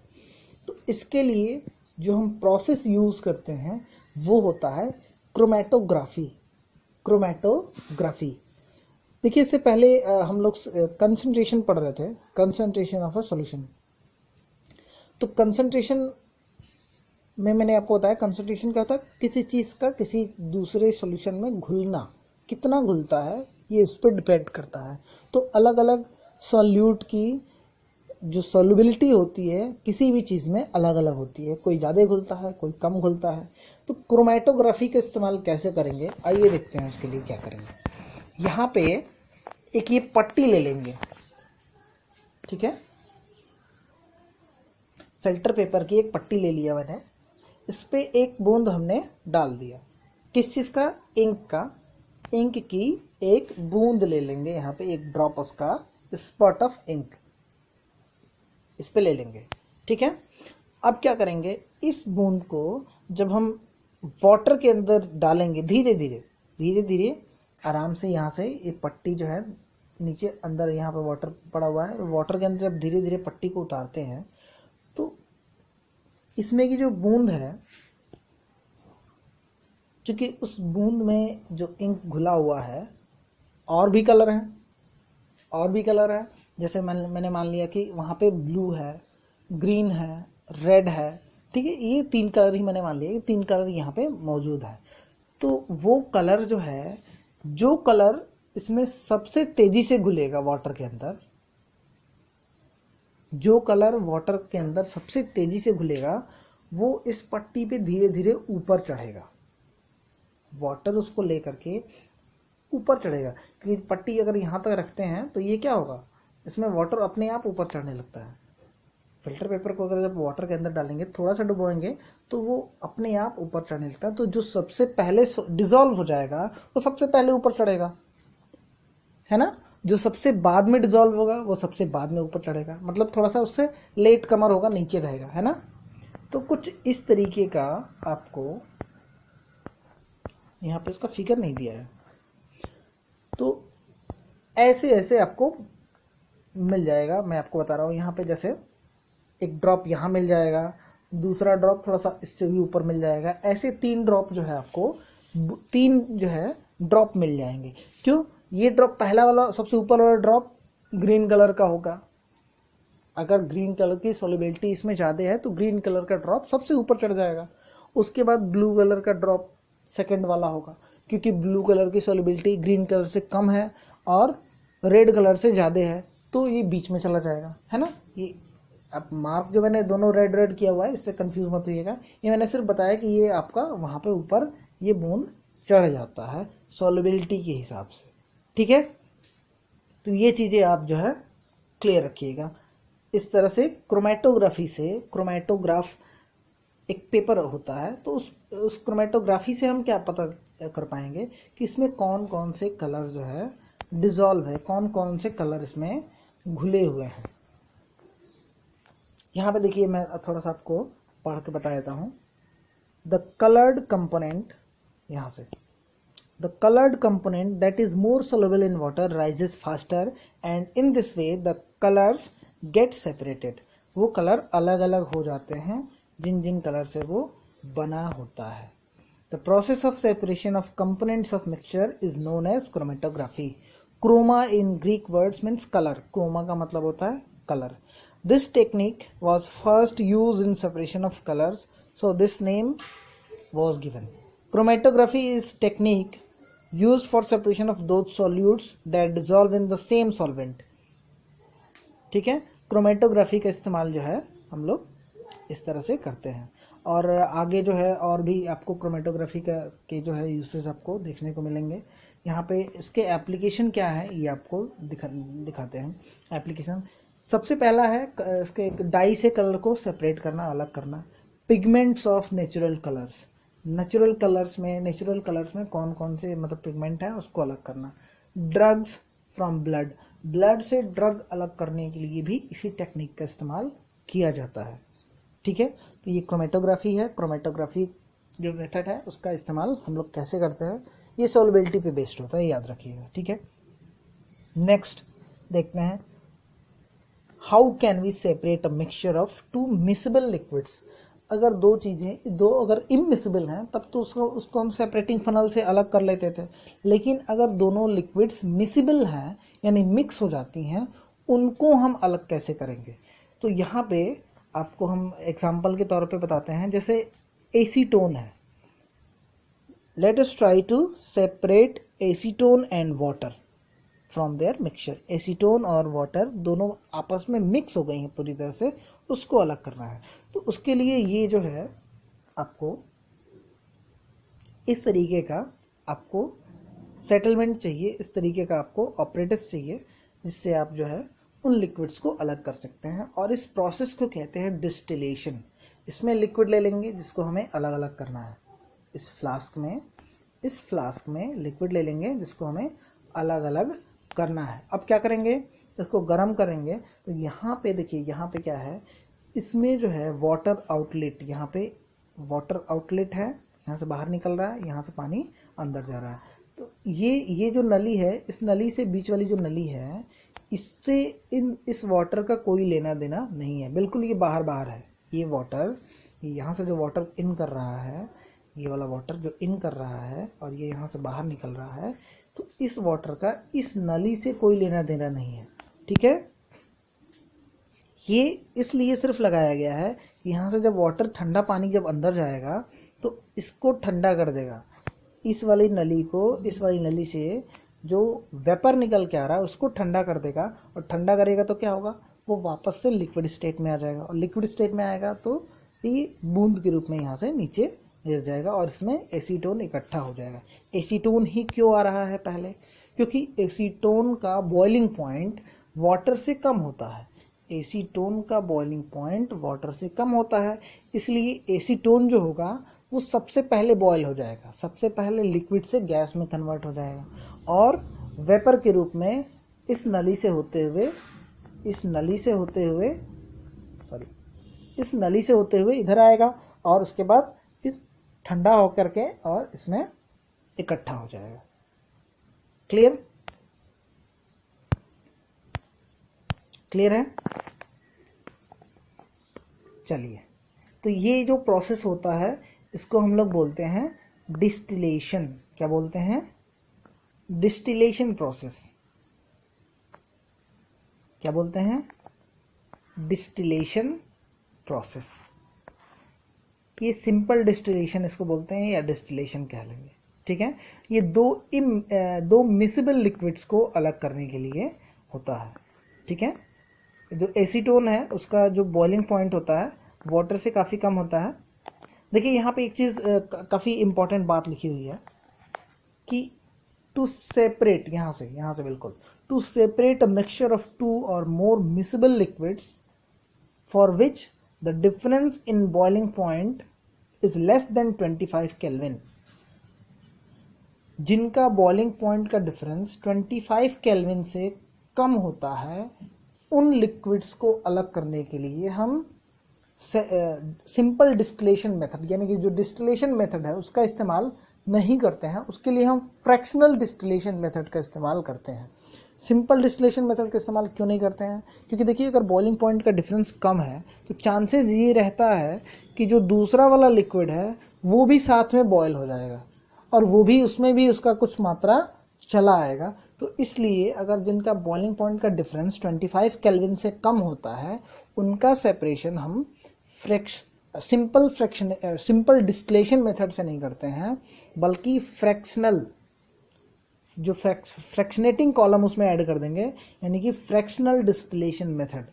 तो इसके लिए जो हम प्रोसेस यूज करते हैं वो होता है क्रोमेटोग्राफी। क्रोमेटोग्राफी, देखिए, इससे पहले हम लोग कंसंट्रेशन पढ़ रहे थे, कंसंट्रेशन ऑफ अ सॉल्यूशन। तो कंसंट्रेशन में मैंने आपको बताया कंसंट्रेशन क्या होता है, किसी चीज़ का किसी दूसरे सॉल्यूशन में घुलना, कितना घुलता है ये उस पर डिपेंड करता है। तो अलग अलग सॉल्यूट की जो सॉल्युबिलिटी होती है किसी भी चीज़ में अलग अलग होती है, कोई ज़्यादा घुलता है, कोई कम घुलता है। तो क्रोमेटोग्राफी का इस्तेमाल कैसे करेंगे, आइए देखते हैं उसके लिए क्या करेंगे। यहाँ पे एक ये पट्टी ले लेंगे, ठीक है, फिल्टर पेपर की एक पट्टी ले लिया मैंने, इस पे एक बूंद हमने डाल दिया, किस चीज़ का, इंक का, इंक की एक बूंद ले लेंगे, यहाँ पे एक ड्रॉप उसका, स्पॉट ऑफ इंक इस पे ले लेंगे। ठीक है, अब क्या करेंगे, इस बूंद को जब हम वाटर के अंदर डालेंगे, धीरे धीरे आराम से, यहाँ से ये पट्टी जो है नीचे अंदर, यहाँ पे वाटर पड़ा हुआ है, वाटर के अंदर जब धीरे धीरे पट्टी को उतारते हैं तो इसमें की जो बूंद है, क्योंकि उस बूंद में जो इंक घुला हुआ है और भी कलर है, जैसे मैंने मान लिया कि वहाँ पे ब्लू है, ग्रीन है, रेड है, ठीक है, ये 3 कलर ही मैंने मान लिया, ये 3 कलर यहाँ पे मौजूद है। तो वो कलर जो है, जो कलर इसमें सबसे तेजी से घुलेगा वाटर के अंदर, जो कलर वाटर के अंदर सबसे तेजी से घुलेगा वो इस पट्टी पे धीरे धीरे ऊपर चढ़ेगा, वाटर उसको लेकर के ऊपर चढ़ेगा। क्योंकि पट्टी अगर यहाँ तक रखते हैं तो ये क्या होगा, इसमें वाटर अपने आप ऊपर चढ़ने लगता है। फिल्टर पेपर को अगर जब वाटर के अंदर डालेंगे, थोड़ा सा डुबोएंगे, तो वो अपने आप ऊपर चढ़ने लगता है। तो जो सबसे पहले डिजॉल्व हो जाएगा वो सबसे पहले ऊपर चढ़ेगा, है ना, जो सबसे बाद में डिजॉल्व होगा वो सबसे बाद में ऊपर चढ़ेगा, मतलब थोड़ा सा उससे लेट कमर होगा, नीचे रहेगा, है ना। तो कुछ इस तरीके का आपको यहाँ पे इसका फिगर नहीं दिया है, तो ऐसे ऐसे आपको मिल जाएगा। मैं आपको बता रहा हूँ, यहाँ पे जैसे एक ड्रॉप यहाँ मिल जाएगा, दूसरा ड्रॉप थोड़ा सा इससे भी ऊपर मिल जाएगा, ऐसे 3 ड्रॉप जो है आपको 3 जो है ड्रॉप मिल जाएंगे। क्यों, ये ड्रॉप पहला वाला सबसे ऊपर वाला ड्रॉप ग्रीन कलर का होगा, अगर ग्रीन कलर की सॉल्युबिलिटी इसमें ज़्यादा है तो ग्रीन कलर का ड्रॉप सबसे ऊपर चढ़ जाएगा, उसके बाद ब्लू कलर का ड्रॉप सेकंड वाला होगा, क्योंकि ब्लू कलर की सॉल्युबिलिटी ग्रीन कलर से कम है और रेड कलर से ज़्यादा है, तो ये बीच में चला जाएगा, है ना। ये अब मार्क जो मैंने दोनों रेड रेड किया हुआ है, इससे कंफ्यूज मत होइएगा, ये मैंने सिर्फ बताया कि ये आपका वहाँ पे ऊपर ये बूंद चढ़ जाता है सॉल्युबिलिटी के हिसाब से, ठीक है। तो ये चीज़ें आप जो है क्लियर रखिएगा। इस तरह से क्रोमेटोग्राफी से, क्रोमेटोग्राफ एक पेपर होता है, तो उस क्रोमेटोग्राफी से हम क्या पता कर पाएंगे कि इसमें कौन कौन से कलर जो है डिजॉल्व है, कौन कौन से कलर इसमें घुले हुए हैं। यहाँ पे देखिए मैं थोड़ा सा आपको पढ़ के बता देता हूँ। द कलर्ड कंपोनेंट, यहाँ से the colored component that is more soluble in water rises faster and in this way the colors get separated। वो कलर अलग अलग हो जाते हैं जिन जिन कलर से वो बना होता है। The process of separation of components of mixture is known as chromatography। Chroma in Greek words means color। Chroma का मतलब होता है color। This technique was first used in separation of colors, so this name was given। Chromatography is technique used for separation of those solutes that dissolve in the same solvent। ठीक है, chromatography का इस्तेमाल जो है हम लोग इस तरह से करते हैं। और आगे जो है और भी आपको क्रोमेटोग्राफी का के जो है यूसेज आपको देखने को मिलेंगे। यहाँ पे इसके एप्लीकेशन क्या है ये आपको दिखाते हैं। एप्लीकेशन सबसे पहला है इसके डाई से कलर को सेपरेट करना, अलग करना। Pigments of natural colours, natural colours में कौन कौन से मतलब पिगमेंट है उसको अलग करना। ड्रग्स फ्रॉम ब्लड, ब्लड से ड्रग अलग करने के लिए भी इसी टेक्निक का इस्तेमाल किया जाता है। ठीक है, तो ये क्रोमेटोग्राफी है। क्रोमेटोग्राफी जो मेथड है उसका इस्तेमाल हम लोग कैसे करते हैं, ये सॉल्युबिलिटी पे बेस्ड होता है, याद रखिएगा। ठीक है, नेक्स्ट देखते हैं how can we separate a mixture of two miscible liquids. अगर दो चीज़ें अगर इमिसिबल हैं तब तो उसको हम सेपरेटिंग फनल से अलग कर लेते थे, लेकिन अगर दोनों लिक्विड्स मिसिबल हैं यानी मिक्स हो जाती हैं, उनको हम अलग कैसे करेंगे। तो यहाँ पे आपको हम एग्जांपल के तौर पे बताते हैं। जैसे एसीटोन है, let us try to separate acetone and water from their mixture. Acetone और वाटर दोनों आपस में मिक्स हो गई हैं पूरी तरह से, उसको अलग करना है। तो उसके लिए ये जो है आपको इस तरीके का आपको सेटलमेंट चाहिए, इस तरीके का आपको ऑपरेटर्स चाहिए जिससे आप जो है उन लिक्विड्स को अलग कर सकते हैं। और इस प्रोसेस को कहते हैं डिस्टिलेशन। इसमें लिक्विड ले लेंगे जिसको हमें अलग अलग करना है। इस फ्लास्क में लिक्विड ले लेंगे जिसको हमें अलग अलग करना है। अब क्या करेंगे, इसको गर्म करेंगे। तो यहाँ पे देखिए, यहाँ पे क्या है, इसमें जो है वाटर आउटलेट, यहाँ पे वाटर आउटलेट है, यहाँ से बाहर निकल रहा है, यहाँ से पानी अंदर जा रहा है। तो ये जो नली है, इस नली से बीच वाली जो नली है, इससे इस वाटर का कोई लेना देना नहीं है, बिल्कुल ये बाहर है। ये वाटर, यहाँ से जो वाटर इन कर रहा है, ये वाला वाटर जो इन कर रहा है और ये यहाँ से बाहर निकल रहा है, तो इस वाटर का इस नली से कोई लेना देना नहीं है। ठीक है, ये इसलिए सिर्फ लगाया गया है कि यहाँ से जब वाटर ठंडा पानी जब अंदर जाएगा तो इसको ठंडा कर देगा। इस वाली नली से जो वेपर निकल के आ रहा है उसको ठंडा कर देगा, और ठंडा करेगा तो क्या होगा, वो वापस से लिक्विड स्टेट में आ जाएगा, और लिक्विड स्टेट में आएगा तो ये बूंद के रूप में यहाँ से नीचे गिर जाएगा और इसमें एसीटोन इकट्ठा हो जाएगा। एसीटोन ही क्यों आ रहा है पहले, क्योंकि एसीटोन का बॉइलिंग पॉइंट वाटर से कम होता है। एसीटोन का बॉइलिंग पॉइंट वाटर से कम होता है, इसलिए एसीटोन जो होगा वो सबसे पहले बॉयल हो जाएगा, सबसे पहले लिक्विड से गैस में कन्वर्ट हो जाएगा और वेपर के रूप में इस नली से होते हुए इधर आएगा, और उसके बाद इस ठंडा होकर के और इसमें इकट्ठा हो जाएगा। क्लियर है। चलिए, तो ये जो प्रोसेस होता है इसको हम लोग बोलते हैं डिस्टिलेशन। क्या बोलते हैं, डिस्टिलेशन प्रोसेस। क्या बोलते हैं, डिस्टिलेशन प्रोसेस। ये सिंपल डिस्टिलेशन इसको बोलते हैं या डिस्टिलेशन कह लेंगे, ठीक है। ये दो मिसिबल लिक्विड्स को अलग करने के लिए होता है, ठीक है। जो एसीटोन है उसका जो बॉइलिंग पॉइंट होता है वाटर से काफ़ी कम होता है। देखिए यहाँ पे एक चीज़ काफ़ी इंपॉर्टेंट बात लिखी हुई है कि टू सेपरेट, यहाँ से बिल्कुल, to separate a mixture of 2 और more miscible liquids for which the difference in boiling point is less than 25 kelvin. जिनका बॉइलिंग पॉइंट का डिफरेंस 25 केल्विन से कम होता है, उन लिक्विड्स को अलग करने के लिए हम सिंपल डिस्टिलेशन मेथड, यानी कि जो डिस्टिलेशन मेथड है उसका इस्तेमाल नहीं करते हैं। उसके लिए हम फ्रैक्शनल डिस्टिलेशन मेथड का इस्तेमाल करते हैं। सिंपल डिस्टिलेशन मेथड का इस्तेमाल क्यों नहीं करते हैं? क्योंकि देखिए अगर बॉइलिंग पॉइंट का डिफरेंस कम है तो चांसेस ये रहता है कि जो दूसरा वाला लिक्विड है वो भी साथ में बॉयल हो जाएगा और वो भी, उसमें भी उसका कुछ मात्रा चला आएगा। तो इसलिए अगर जिनका बॉइलिंग पॉइंट का डिफरेंस 25 केल्विन से कम होता है उनका सेपरेशन हम सिंपल डिस्टिलेशन मेथड से नहीं करते हैं, बल्कि फ्रैक्शनल, जो फ्रैक्शनेटिंग कॉलम उसमें ऐड कर देंगे, यानी कि fractional distillation method,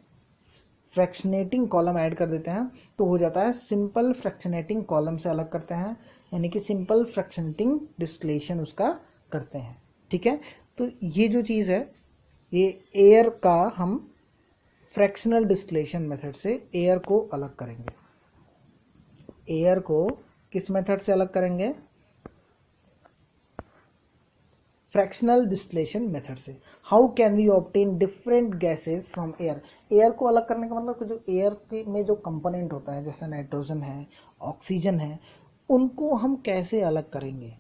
fractionating column add कर देते हैं तो हो जाता है सिंपल फ्रैक्शनेटिंग कॉलम से अलग करते हैं, यानी कि सिंपल फ्रैक्शनेटिंग डिस्टिलेशन उसका करते हैं, ठीक है। तो ये जो चीज़ है, ये एयर का हम फ्रैक्शनल डिस्टिलेशन मेथड से एयर को अलग करेंगे। एयर को किस मेथड से अलग करेंगे? फ्रैक्शनल डिस्टिलेशन मेथड से। How can we obtain different gases from air? Air को अलग करने का मतलब कि जो एयर में जो कंपोनेंट होता है, जैसे नाइट्रोजन है, ऑक्सीजन है, उनको हम कैसे अलग करेंगे?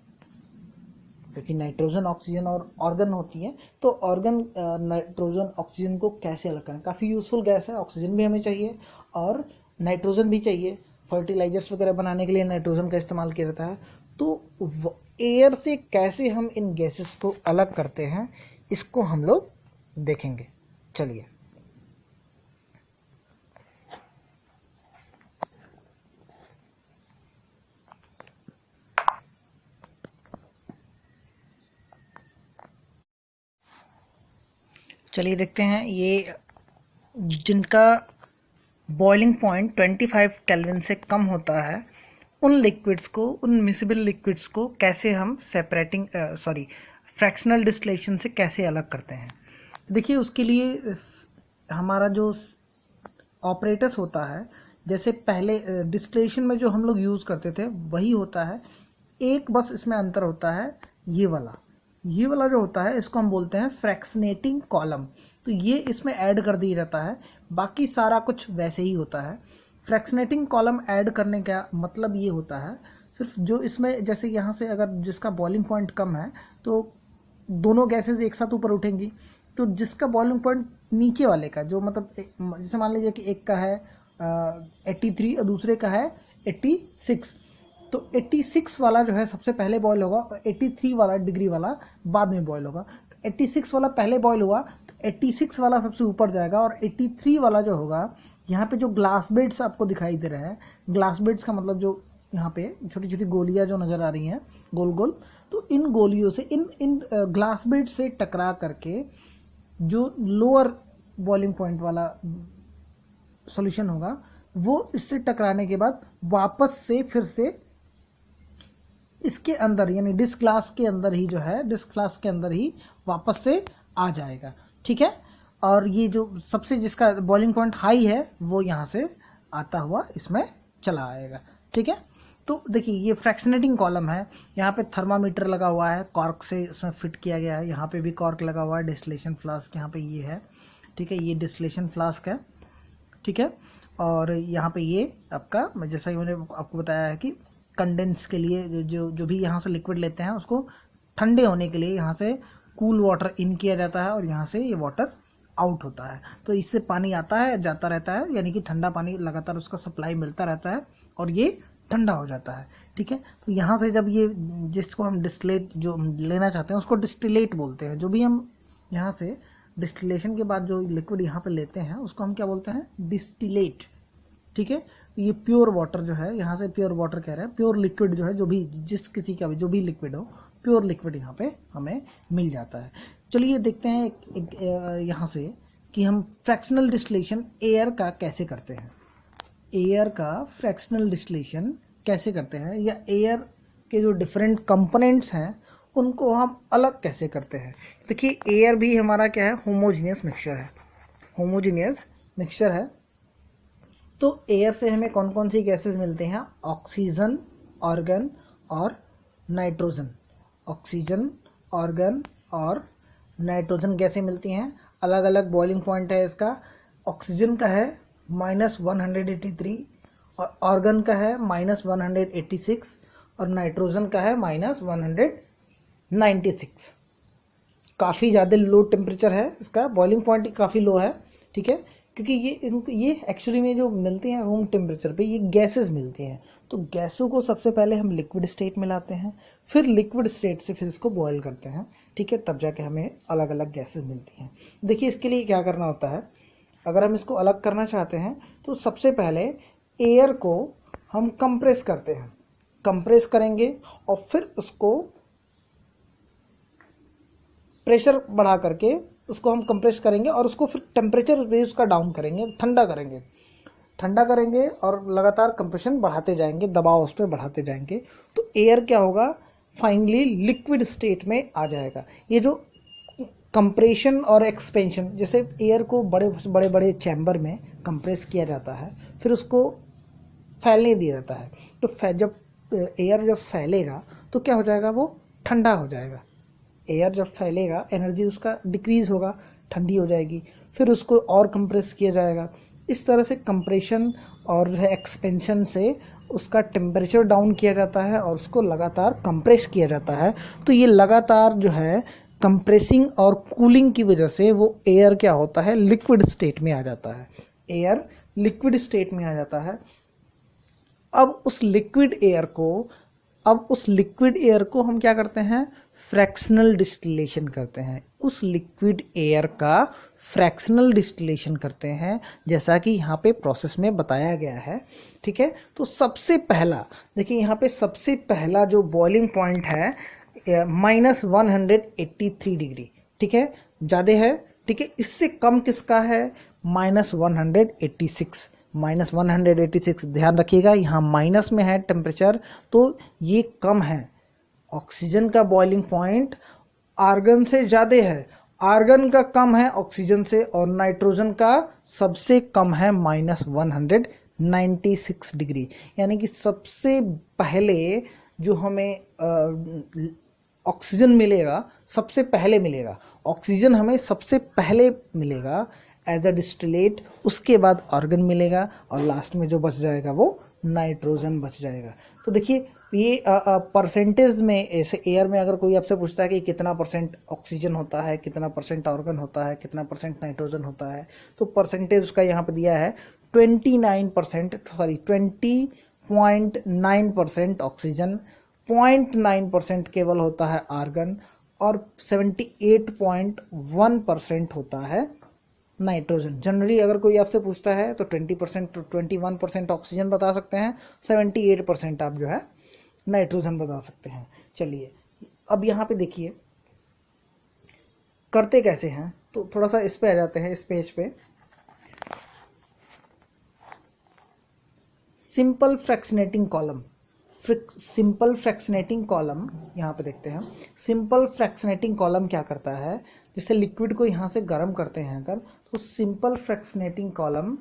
क्योंकि नाइट्रोजन, ऑक्सीजन और ऑर्गन होती है, तो ऑर्गन नाइट्रोजन ऑक्सीजन को कैसे अलग करें? काफ़ी यूजफुल गैस है, ऑक्सीजन भी हमें चाहिए और नाइट्रोजन भी चाहिए। फर्टिलाइजर्स वगैरह बनाने के लिए नाइट्रोजन का इस्तेमाल किया जाता है। तो एयर से कैसे हम इन गैसेस को अलग करते हैं, इसको हम लोग देखेंगे। चलिए, देखते हैं। ये जिनका बॉइलिंग पॉइंट 25 केल्विन से कम होता है, उन लिक्विड्स को, उन मिसिबल लिक्विड्स को कैसे हम फ्रैक्शनल डिस्टिलेशन से कैसे अलग करते हैं। देखिए उसके लिए हमारा जो ऑपरेटस होता है, जैसे पहले डिस्टिलेशन में जो हम लोग यूज़ करते थे वही होता है, एक बस इसमें अंतर होता है। ये वाला जो होता है इसको हम बोलते हैं फ्रैक्शनेटिंग कॉलम। तो ये इसमें ऐड कर दिया जाता है, बाकी सारा कुछ वैसे ही होता है। फ्रैक्शनेटिंग कॉलम ऐड करने का मतलब ये होता है, सिर्फ जो इसमें, जैसे यहाँ से अगर जिसका बॉइलिंग पॉइंट कम है तो दोनों गैसेस एक साथ ऊपर उठेंगी, तो जिसका बॉइलिंग पॉइंट नीचे वाले का, जो मतलब जैसे मान लीजिए कि एक का है 83 और दूसरे का है 86, तो 86 वाला जो है सबसे पहले बॉयल होगा और 83 वाला डिग्री वाला बाद में बॉयल होगा। तो 86 वाला पहले बॉयल हुआ तो 86 वाला सबसे ऊपर जाएगा और 83 वाला जो होगा, यहाँ पे जो ग्लास बेड्स आपको दिखाई दे रहे हैं, ग्लास बेड्स का मतलब जो यहाँ पे छोटी छोटी गोलियां जो नज़र आ रही हैं गोल गोल, तो इन गोलियों से, इन ग्लास बेड से टकरा करके जो लोअर बॉइलिंग पॉइंट वाला सॉल्यूशन होगा, वो इससे टकराने के बाद वापस से फिर से इसके अंदर, यानी डिस्क ग्लास के अंदर ही जो है, डिस्क ग्लास के अंदर ही वापस से आ जाएगा, ठीक है। और ये जो सबसे जिसका बॉइलिंग पॉइंट हाई है वो यहाँ से आता हुआ इसमें चला आएगा, ठीक है। तो देखिए ये फ्रैक्शनेटिंग कॉलम है, यहाँ पे थर्मामीटर लगा हुआ है, कॉर्क से इसमें फिट किया गया है, यहाँ पे भी कॉर्क लगा हुआ है, डिस्टिलेशन फ्लास्क यहाँ पे ये है, ठीक है, ये डिस्टिलेशन फ्लास्क है, ठीक है। और यहाँ पे ये आपका, जैसा कि मैंने आपको बताया है कि कंडेंस के लिए जो भी यहाँ से लिक्विड लेते हैं उसको ठंडे होने के लिए यहाँ से कूल वाटर इन किया जाता है और यहाँ से ये वाटर आउट होता है। तो इससे पानी आता है, जाता रहता है, यानी कि ठंडा पानी लगातार उसका सप्लाई मिलता रहता है और ये ठंडा हो जाता है, ठीक है। तो यहाँ से जब ये, जिसको हम डिस्टिलेट जो लेना चाहते हैं उसको डिस्टिलेट बोलते हैं। जो भी हम यहाँ से डिस्टिलेशन के बाद जो लिक्विड यहाँ पे लेते हैं उसको हम क्या बोलते हैं, डिस्टिलेट। ठीक है, ये प्योर वाटर जो है, यहाँ से प्योर वाटर कह रहे हैं, प्योर लिक्विड जो है, जो भी जिस किसी का भी जो भी लिक्विड हो, प्योर लिक्विड यहाँ पे हमें मिल जाता है। चलिए देखते हैं यहाँ से कि हम फ्रैक्शनल डिस्टिलेशन एयर का कैसे करते हैं। एयर का फ्रैक्शनल डिस्टिलेशन कैसे करते हैं, या एयर के जो डिफरेंट कंपोनेंट्स हैं उनको हम अलग कैसे करते हैं। देखिए एयर भी हमारा क्या है, होमोजीनियस मिक्सचर है, होमोजीनियस मिक्सचर है। तो एयर से हमें कौन कौन सी गैसेस मिलते हैं, ऑक्सीजन, आर्गन और नाइट्रोजन। ऑक्सीजन, आर्गन और नाइट्रोजन गैसें मिलती हैं। अलग अलग बॉइलिंग पॉइंट है इसका। ऑक्सीजन का है -183 और आर्गन का है -186 और नाइट्रोजन का है -196। काफ़ी ज़्यादा लो टेम्परेचर है इसका, बॉइलिंग पॉइंट काफ़ी लो है। ठीक है, क्योंकि ये एक्चुअली में जो मिलते हैं रूम टेम्परेचर पे, ये गैसेस मिलती हैं। तो गैसों को सबसे पहले हम लिक्विड स्टेट में लाते हैं, फिर लिक्विड स्टेट से फिर इसको बॉयल करते हैं। ठीक है, तब जाके हमें अलग अलग गैसेस मिलती हैं। देखिए इसके लिए क्या करना होता है, अगर हम इसको अलग करना चाहते हैं तो सबसे पहले एयर को हम कंप्रेस करते हैं, कंप्रेस करेंगे और फिर उसको प्रेशर बढ़ा करके उसको हम कंप्रेस करेंगे और उसको फिर टेम्परेचर भी उसका डाउन करेंगे, ठंडा करेंगे और लगातार कंप्रेशन बढ़ाते जाएंगे, दबाव उस पर बढ़ाते जाएंगे। तो एयर क्या होगा, फाइनली लिक्विड स्टेट में आ जाएगा। ये जो कंप्रेशन और एक्सपेंशन, जैसे एयर को बड़े बड़े चैम्बर में कंप्रेस किया जाता है, फिर उसको फैलने दिया जाता है। तो जब एयर फैलेगा तो क्या हो जाएगा, वो ठंडा हो जाएगा। एयर जब फैलेगा एनर्जी उसका डिक्रीज होगा, ठंडी हो जाएगी, फिर उसको और कंप्रेस किया जाएगा। इस तरह से कंप्रेशन और जो है एक्सपेंशन से उसका टेम्परेचर डाउन किया जाता है और उसको लगातार कंप्रेस किया जाता है। तो ये लगातार जो है कंप्रेसिंग और कूलिंग की वजह से वो एयर क्या होता है, लिक्विड स्टेट में आ जाता है। एयर लिक्विड स्टेट में आ जाता है। अब उस लिक्विड एयर को हम क्या करते हैं, फ्रैक्शनल डिस्टिलेशन करते हैं। उस लिक्विड एयर का फ्रैक्शनल डिस्टिलेशन करते हैं, जैसा कि यहाँ पे प्रोसेस में बताया गया है। ठीक है, तो सबसे पहला देखिए, यहाँ पे सबसे पहला जो बॉइलिंग पॉइंट है -183 डिग्री। ठीक है, ज़्यादा है। ठीक है, इससे कम किसका है, -186। -186 ध्यान रखिएगा, यहाँ माइनस में है टेम्परेचर, तो ये कम है। ऑक्सीजन का बॉइलिंग पॉइंट आर्गन से ज़्यादा है, आर्गन का कम है ऑक्सीजन से, और नाइट्रोजन का सबसे कम है -196 डिग्री। यानी कि सबसे पहले जो हमें ऑक्सीजन मिलेगा, सबसे पहले मिलेगा ऑक्सीजन, हमें सबसे पहले मिलेगा एज अ डिस्टिलेट, उसके बाद आर्गन मिलेगा और लास्ट में जो बच जाएगा वो नाइट्रोजन बच जाएगा। तो देखिए ये परसेंटेज में, ऐसे एयर में अगर कोई आपसे पूछता है कि कितना परसेंट ऑक्सीजन होता है, कितना परसेंट आर्गन होता है, कितना परसेंट नाइट्रोजन होता है, तो परसेंटेज उसका यहाँ पे दिया है 20.9% ऑक्सीजन, 0.9% केवल होता है आर्गन और 78.1% होता है नाइट्रोजन। जनरली अगर कोई आपसे पूछता है तो 20% 21% ऑक्सीजन बता सकते हैं, 78% आप जो है नाइट्रोजन बता सकते हैं। चलिए अब यहाँ पे देखिए करते कैसे हैं, तो थोड़ा सा इस पे आ जाते हैं, इस पेज पे। Simple fractionating column, simple fractionating column यहाँ पे देखते हैं। सिंपल फ्रैक्शनेटिंग कॉलम क्या करता है, जैसे लिक्विड को यहाँ से गर्म करते हैं अगर, तो सिंपल फ्रैक्शनेटिंग कॉलम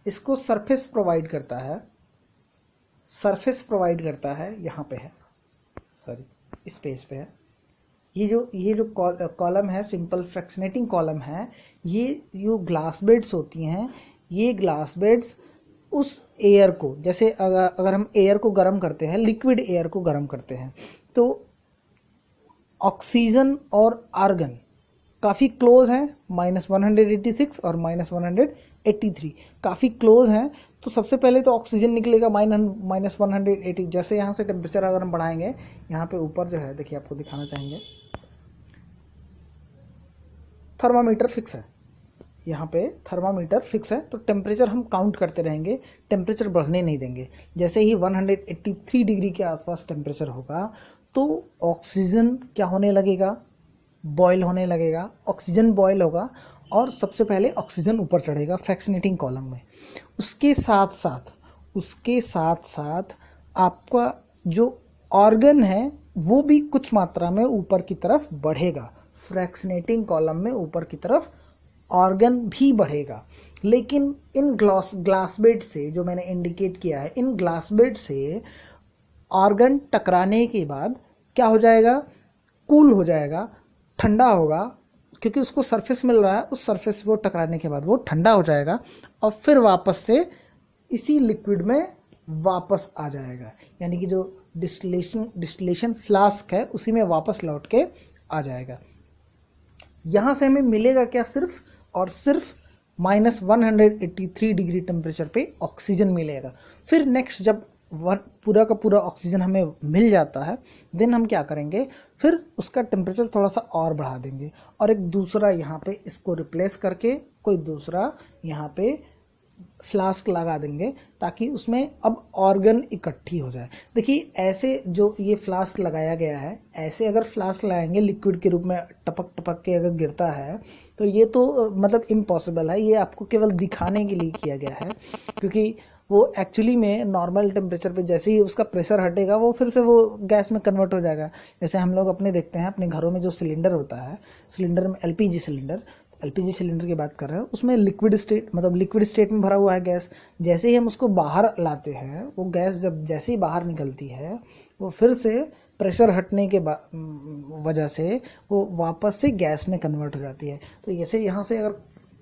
इसको सरफेस प्रोवाइड करता है, सरफेस प्रोवाइड करता है। यहाँ पे है, सॉरी इस पेज पे है। ये जो कॉलम है, सिंपल फ्रैक्शनेटिंग कॉलम है, ये जो ग्लास बेड्स होती हैं, ये ग्लास बेड्स उस एयर को, जैसे अगर हम एयर को गर्म करते हैं, लिक्विड एयर को गर्म करते हैं, तो ऑक्सीजन और आर्गन काफ़ी क्लोज हैं, -186 और -183 काफ़ी क्लोज हैं। तो सबसे पहले तो ऑक्सीजन निकलेगा -180। जैसे यहाँ से टेम्परेचर अगर हम बढ़ाएंगे, यहाँ पे ऊपर जो है देखिए, आपको दिखाना चाहेंगे, थर्मामीटर फिक्स है, यहाँ पे थर्मामीटर फिक्स है, तो टेम्परेचर हम काउंट करते रहेंगे, टेम्परेचर बढ़ने नहीं देंगे। जैसे ही 183 डिग्री के आसपास टेम्परेचर होगा तो ऑक्सीजन क्या होने लगेगा, बॉयल होने लगेगा, ऑक्सीजन बॉयल होगा और सबसे पहले ऑक्सीजन ऊपर चढ़ेगा फ्रैक्शनेटिंग कॉलम में। उसके साथ साथ आपका जो ऑर्गन है वो भी कुछ मात्रा में ऊपर की तरफ बढ़ेगा, फ्रैक्शनेटिंग कॉलम में ऊपर की तरफ ऑर्गन भी बढ़ेगा। लेकिन इन ग्लास बेड से, जो मैंने इंडिकेट किया है, इन ग्लास बेड से ऑर्गन टकराने के बाद क्या हो जाएगा, कूल हो जाएगा, ठंडा होगा, क्योंकि उसको सरफेस मिल रहा है, उस सरफेस वो टकराने के बाद वो ठंडा हो जाएगा और फिर वापस से इसी लिक्विड में वापस आ जाएगा, यानी कि जो डिस्टिलेशन फ्लास्क है उसी में वापस लौट के आ जाएगा। यहाँ से हमें मिलेगा क्या, सिर्फ और सिर्फ -183 डिग्री टेम्परेचर पे ऑक्सीजन मिलेगा। फिर नेक्स्ट जब पूरा का पूरा ऑक्सीजन हमें मिल जाता है, देन हम क्या करेंगे, फिर उसका टेम्परेचर थोड़ा सा और बढ़ा देंगे और एक दूसरा यहाँ पे इसको रिप्लेस करके कोई दूसरा यहाँ पे फ्लास्क लगा देंगे, ताकि उसमें अब ऑर्गन इकट्ठी हो जाए। देखिए ऐसे जो ये फ्लास्क लगाया गया है, ऐसे अगर फ्लास्क लगाएंगे लिक्विड के रूप में टपक टपक के अगर गिरता है तो ये तो मतलब इम्पॉसिबल है, ये आपको केवल दिखाने के लिए किया गया है, क्योंकि वो एक्चुअली में नॉर्मल टेम्परेचर पे जैसे ही उसका प्रेशर हटेगा वो फिर से वो गैस में कन्वर्ट हो जाएगा। जैसे हम लोग अपने देखते हैं अपने घरों में जो सिलेंडर होता है, सिलेंडर में एलपीजी सिलेंडर की बात कर रहे हैं, उसमें लिक्विड स्टेट में भरा हुआ है गैस। जैसे ही हम उसको बाहर लाते हैं, वो गैस जब जैसे ही बाहर निकलती है वो फिर से प्रेशर हटने के वजह से वो वापस से गैस में कन्वर्ट हो जाती है। तो जैसे यहाँ से अगर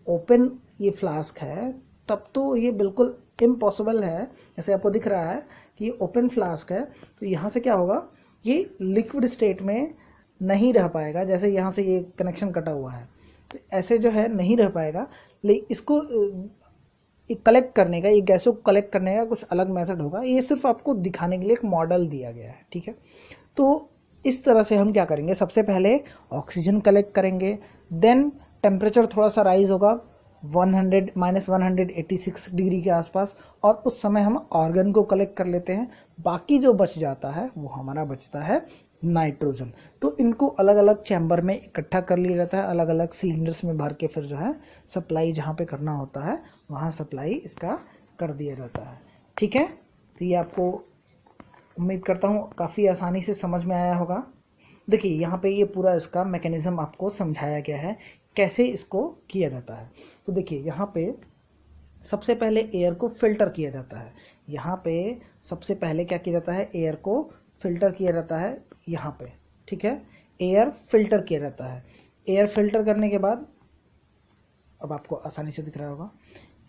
ओपन ये फ्लास्क है तब तो ये बिल्कुल इम्पॉसिबल है। जैसे आपको दिख रहा है कि ये ओपन फ्लास्क है, तो यहाँ से क्या होगा, ये लिक्विड स्टेट में नहीं रह पाएगा। जैसे यहाँ से ये कनेक्शन कटा हुआ है तो ऐसे जो है नहीं रह पाएगा, लेकिन इसको कलेक्ट करने का, ये गैसों को कलेक्ट करने का कुछ अलग मेथड होगा। ये सिर्फ आपको दिखाने के लिए एक मॉडल दिया गया है, ठीक है। तो इस तरह से हम क्या करेंगे, सबसे पहले ऑक्सीजन कलेक्ट करेंगे, देन टेम्परेचर थोड़ा सा राइज होगा -186 डिग्री के आसपास, और उस समय हम ऑर्गन को कलेक्ट कर लेते हैं। बाकी जो बच जाता है वो हमारा बचता है नाइट्रोजन। तो इनको अलग अलग चैम्बर में इकट्ठा कर लिया जाता है, अलग अलग सिलेंडर्स में भर के फिर जो है सप्लाई जहाँ पे करना होता है वहाँ सप्लाई इसका कर दिया जाता है, ठीक है। तो ये आपको उम्मीद करता हूँ काफ़ी आसानी से समझ में आया होगा। देखिए यहाँ पे ये पूरा इसका मैकेनिज्म आपको समझाया गया है कैसे इसको किया जाता है। तो देखिए यहाँ पे सबसे पहले एयर को फिल्टर किया जाता है। यहाँ पे सबसे पहले क्या किया जाता है, एयर को फिल्टर किया जाता है यहाँ पे, ठीक है। एयर फिल्टर किया जाता है। एयर फिल्टर करने के बाद, अब आपको आसानी से दिख रहा होगा,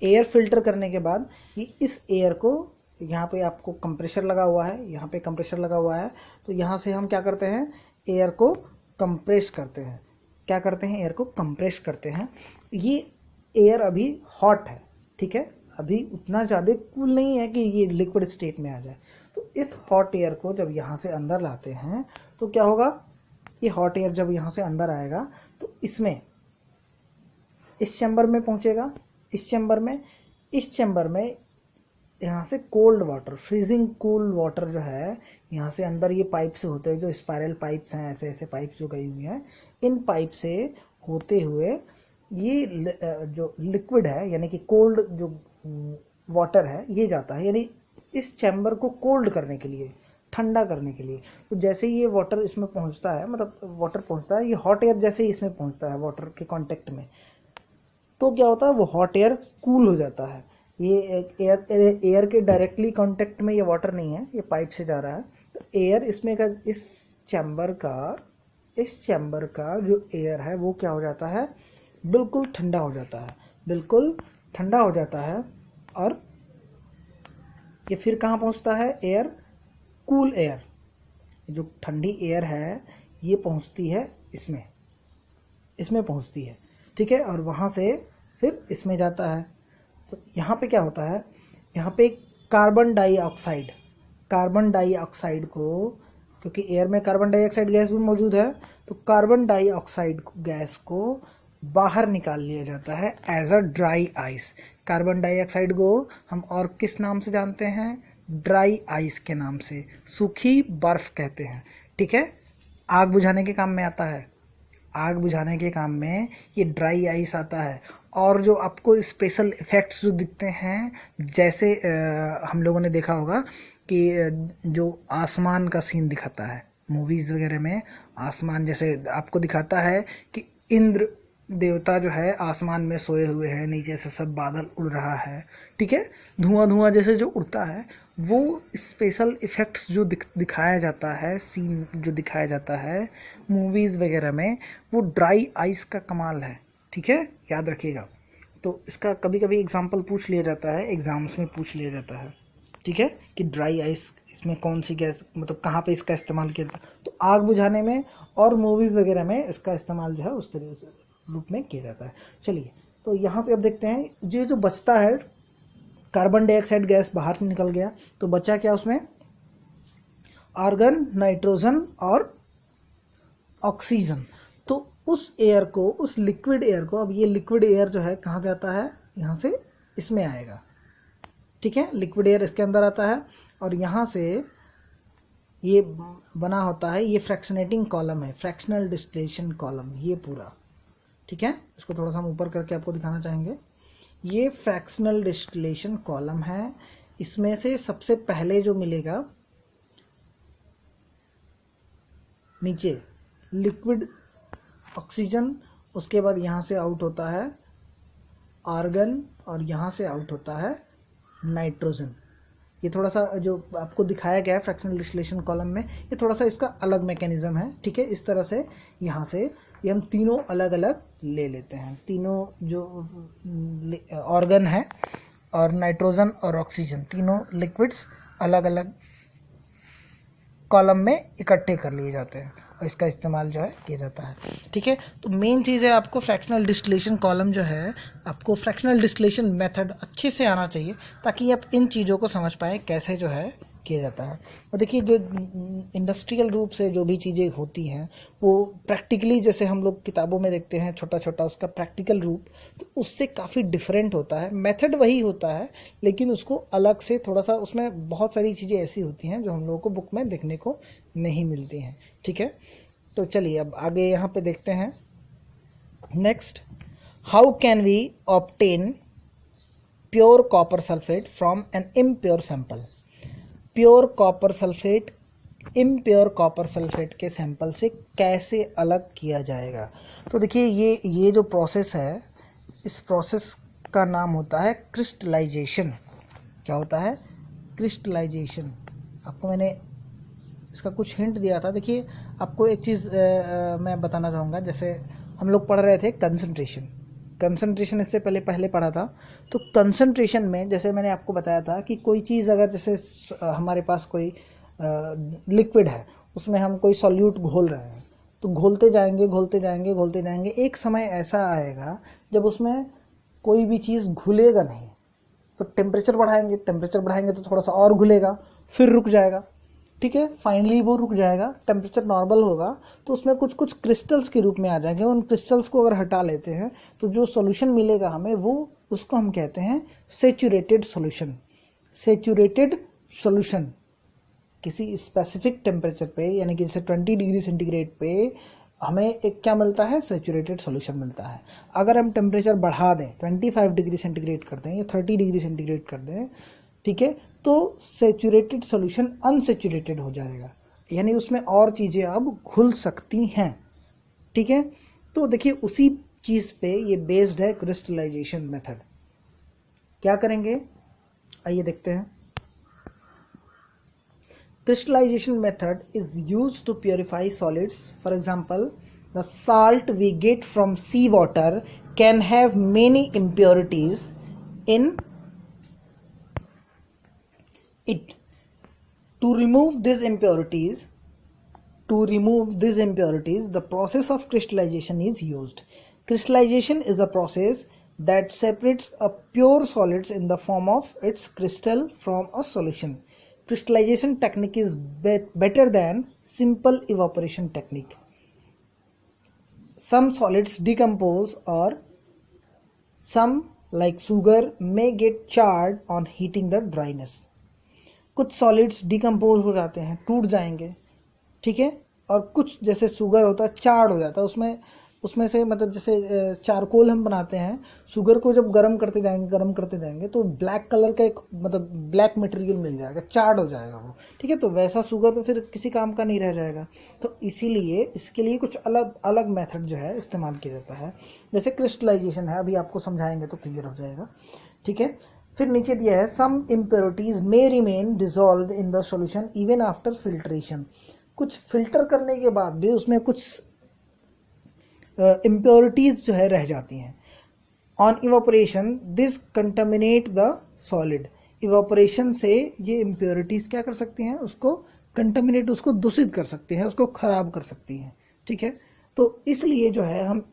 एयर फिल्टर करने के बाद ये इस एयर को, यहाँ पे आपको कंप्रेशर लगा हुआ है, यहाँ पे कंप्रेशर लगा हुआ है, तो यहाँ से हम क्या करते हैं, एयर को कंप्रेस करते हैं। क्या करते हैं, एयर को कंप्रेस करते हैं। ये एयर अभी हॉट है, ठीक है, अभी उतना ज़्यादा कूल नहीं है कि ये लिक्विड स्टेट में आ जाए। तो इस हॉट एयर को जब यहाँ से अंदर लाते हैं तो क्या होगा, ये हॉट एयर जब यहाँ से अंदर आएगा तो इसमें इस चैम्बर में पहुँचेगा, इस चैम्बर में यहाँ से cold water, freezing cool water जो है यहाँ से अंदर ये पाइप से होते हुए, जो स्पायरल पाइप्स हैं, ऐसे ऐसे पाइप जो गई हुई हैं, इन पाइप से होते हुए ये जो लिक्विड है यानी कि कोल्ड जो वाटर है ये जाता है, यानी इस चैम्बर को कोल्ड करने के लिए, ठंडा करने के लिए। तो जैसे ही ये वाटर इसमें पहुंचता है, मतलब वाटर पहुंचता है, ये हॉट एयर जैसे ही इसमें पहुंचता है वाटर के कांटेक्ट में, तो क्या होता है, वो हॉट एयर कूल हो जाता है। ये एक एयर के डायरेक्टली कांटेक्ट में ये वाटर नहीं है, ये पाइप से जा रहा है। तो एयर इसमें का, इस चैम्बर का जो एयर है वो क्या हो जाता है, बिल्कुल ठंडा हो जाता है, बिल्कुल ठंडा हो जाता है। और ये फिर कहाँ पहुँचता है, एयर, कूल एयर, जो ठंडी एयर है ये पहुँचती है इसमें पहुँचती है, ठीक है। और वहाँ से फिर इसमें जाता है। तो यहाँ पे क्या होता है, यहाँ पे कार्बन डाइऑक्साइड को, क्योंकि एयर में कार्बन डाइऑक्साइड गैस भी मौजूद है, तो कार्बन डाइऑक्साइड गैस को बाहर निकाल लिया जाता है as a dry ice. Carbon dioxide को हम और किस नाम से जानते हैं? ड्राई आइस के नाम से, सूखी बर्फ कहते हैं। ठीक है, आग बुझाने के काम में आता है, आग बुझाने के काम में ये ड्राई आइस आता है। और जो आपको स्पेशल इफेक्ट्स जो दिखते हैं, जैसे हम लोगों ने देखा होगा कि जो आसमान का सीन दिखाता है मूवीज़ वगैरह में, आसमान जैसे आपको दिखाता है कि इंद्र देवता जो है आसमान में सोए हुए हैं, नीचे से सब बादल उड़ रहा है। ठीक है, धुआं धुआं जैसे जो उड़ता है, वो स्पेशल इफ़ेक्ट्स जो दिखाया जाता है, सीन जो दिखाया जाता है मूवीज़ वगैरह में, वो ड्राई आइस का कमाल है। ठीक है, याद रखिएगा। तो इसका कभी कभी एग्जाम्पल पूछ लिया जाता है, एग्ज़ाम्स में पूछ लिया जाता है। ठीक है, कि ड्राई आइस इसमें कौन सी गैस, मतलब कहाँ पे इसका इस्तेमाल किया जाता है। तो आग बुझाने में और मूवीज़ वगैरह में इसका इस्तेमाल जो है उस तरीके से रूप में किया जाता है। चलिए, तो यहाँ से अब देखते हैं ये जो बचता है, कार्बन डाइऑक्साइड गैस बाहर निकल गया, तो बचा क्या उसमें? आर्गन, नाइट्रोजन और ऑक्सीजन। तो उस एयर को, उस लिक्विड एयर को, अब ये लिक्विड एयर जो है कहाँ जाता है? यहाँ से इसमें आएगा। ठीक है, लिक्विड एयर इसके अंदर आता है और यहाँ से ये बना होता है, ये फ्रैक्शनेटिंग कॉलम है, फ्रैक्शनल डिस्टिलेशन कॉलम, ये पूरा। ठीक है, इसको थोड़ा सा हम ऊपर करके आपको दिखाना चाहेंगे। ये फ्रैक्शनल डिस्टिलेशन कॉलम है। इसमें से सबसे पहले जो मिलेगा नीचे लिक्विड ऑक्सीजन, उसके बाद यहाँ से आउट होता है आर्गन और यहाँ से आउट होता है नाइट्रोजन। ये थोड़ा सा जो आपको दिखाया गया है फ्रैक्शनल डिस्टिलेशन कॉलम में, ये थोड़ा सा इसका अलग मैकेनिज्म है। ठीक है, इस तरह से यहाँ से ये हम तीनों अलग अलग ले लेते हैं, तीनों जो ऑर्गन है और नाइट्रोजन और ऑक्सीजन, तीनों लिक्विड्स अलग अलग कॉलम में इकट्ठे कर लिए जाते हैं और इसका इस्तेमाल जो है किया जाता है। ठीक है, तो मेन चीज़ है आपको फ्रैक्शनल डिस्टिलेशन कॉलम जो है, आपको फ्रैक्शनल डिस्टिलेशन मेथड अच्छे से आना चाहिए ताकि आप इन चीज़ों को समझ पाएँ कैसे जो है किया जाता है। और देखिए, जो इंडस्ट्रियल रूप से जो भी चीज़ें होती हैं वो प्रैक्टिकली, जैसे हम लोग किताबों में देखते हैं छोटा छोटा उसका प्रैक्टिकल रूप, तो उससे काफ़ी डिफरेंट होता है। मेथड वही होता है लेकिन उसको अलग से थोड़ा सा, उसमें बहुत सारी चीज़ें ऐसी होती हैं जो हम लोगों को बुक में देखने को नहीं मिलती हैं। ठीक है, तो चलिए अब आगे यहाँ पे देखते हैं। Next, how can we obtain pure copper sulphate from an impure sample? Pure copper sulphate impure copper sulphate के सैंपल से कैसे अलग किया जाएगा? तो देखिए, ये जो प्रोसेस है, इस प्रोसेस का नाम होता है क्रिस्टलाइजेशन। क्या होता है? क्रिस्टलाइजेशन। आपको मैंने इसका कुछ हिंट दिया था। देखिए, आपको एक चीज़ मैं बताना चाहूँगा। जैसे हम लोग पढ़ रहे थे कंसंट्रेशन इससे पहले पढ़ा था। तो कंसंट्रेशन में जैसे मैंने आपको बताया था कि कोई चीज़ अगर, जैसे हमारे पास कोई लिक्विड है, उसमें हम कोई सॉल्यूट घोल रहे हैं, तो घोलते जाएंगे, एक समय ऐसा आएगा जब उसमें कोई भी चीज़ घुलेगा नहीं। तो टेम्परेचर बढ़ाएंगे तो थोड़ा सा और घुलेगा, फिर रुक जाएगा। ठीक है, फाइनली वो रुक जाएगा, टेम्परेचर नॉर्मल होगा, तो उसमें कुछ कुछ क्रिस्टल्स के रूप में आ जाएंगे। उन क्रिस्टल्स को अगर हटा लेते हैं तो जो सॉल्यूशन मिलेगा हमें, वो उसको हम कहते हैं सेचुरेटेड सॉल्यूशन। सेचुरेटेड सॉल्यूशन किसी स्पेसिफिक टेम्परेचर पे, यानी कि जैसे 20 डिग्री सेंटीग्रेड पे हमें एक क्या मिलता है? सेचुरेटेड सॉल्यूशन मिलता है। अगर हम टेम्परेचर बढ़ा दें, 25 डिग्री सेंटीग्रेड कर दें या 30 डिग्री सेंटीग्रेड कर दें, ठीक है, तो सेचुरेटेड सॉल्यूशन अनसेचुरेटेड हो जाएगा, यानी उसमें और चीज़ें अब घुल सकती हैं। ठीक है, तो देखिए उसी चीज़ पे ये बेस्ड है क्रिस्टलाइजेशन मेथड। क्या करेंगे, आइए देखते हैं। Crystallization method is used to purify solids. For example, the salt we get from seawater can have many impurities in it. To remove these impurities, the process of crystallization is used. Crystallization is a process that separates a pure solids in the form of its crystal from a solution. Crystallization technique is better than simple evaporation technique. some solids decompose or some like sugar may get charred on heating the dryness. कुछ solids decompose हो जाते हैं, टूट जाएंगे, ठीक है, और कुछ जैसे शुगर होता है चार्ड हो जाता है, उसमें से मतलब जैसे चारकोल हम बनाते हैं, शुगर को जब गर्म करते जाएंगे तो ब्लैक कलर का एक मतलब ब्लैक मटेरियल मिल जाएगा, चार्ड हो जाएगा वो, ठीक है, तो वैसा शुगर तो फिर किसी काम का नहीं रह जाएगा। तो इसीलिए इसके लिए कुछ अलग अलग मेथड जो है इस्तेमाल किया जाता है, जैसे क्रिस्टलाइजेशन है, अभी आपको समझाएंगे तो क्लियर हो जाएगा, ठीक है। फिर नीचे दिया है some impurities may remain dissolve in the solution even after filtration. कुछ फिल्टर करने के बाद भी उसमें कुछ इम्प्योरिटीज जो है रह जाती हैं। On evaporation this contaminate the solid. Evaporation से ये इम्प्योरिटीज क्या कर सकती हैं, उसको कंटामिनेट, उसको दूषित कर सकती हैं, उसको खराब कर सकती हैं, ठीक है। तो इसलिए जो है हम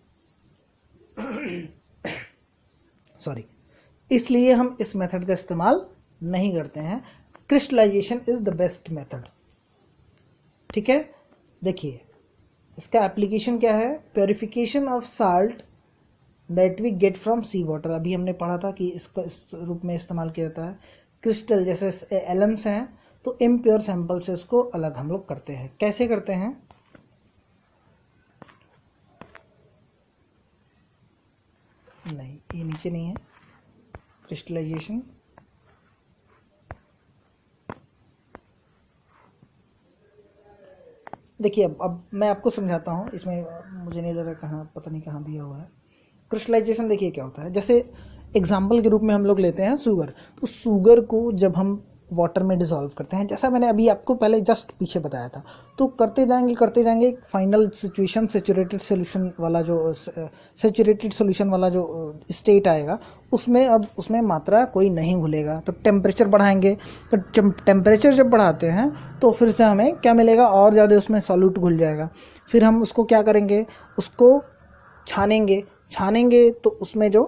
इसलिए हम इस मेथड का इस्तेमाल नहीं करते हैं। Crystallization is the best method, ठीक है। देखिए इसका एप्लीकेशन क्या है, purification of salt that we get from sea water. अभी हमने पढ़ा था कि इसका इस रूप में इस्तेमाल किया जाता है। क्रिस्टल जैसे एलम्स हैं तो इम्प्योर सैंपल से उसको अलग हम लोग करते हैं। कैसे करते हैं, नहीं ये नीचे नहीं है क्रिस्टलाइजेशन, देखिए अब मैं आपको समझाता हूँ, इसमें मुझे नहीं लग रहा कहाँ, पता नहीं कहाँ दिया हुआ है। क्रिस्टलाइजेशन देखिए क्या होता है, जैसे एग्जाम्पल के रूप में हम लोग लेते हैं शुगर, तो शुगर को जब हम वाटर में डिसॉल्व करते हैं, जैसा मैंने अभी आपको पहले जस्ट पीछे बताया था, तो करते जाएंगे फाइनल सिचुएशन सैचुरेटेड सोल्यूशन वाला जो स्टेट आएगा, उसमें अब उसमें मात्रा कोई नहीं घुलेगा। तो टेम्परेचर बढ़ाएंगे, तो टेम्परेचर जब बढ़ाते हैं तो फिर से हमें क्या मिलेगा, और ज़्यादा उसमें सॉल्यूट घुल जाएगा। फिर हम उसको क्या करेंगे, उसको छानेंगे तो उसमें जो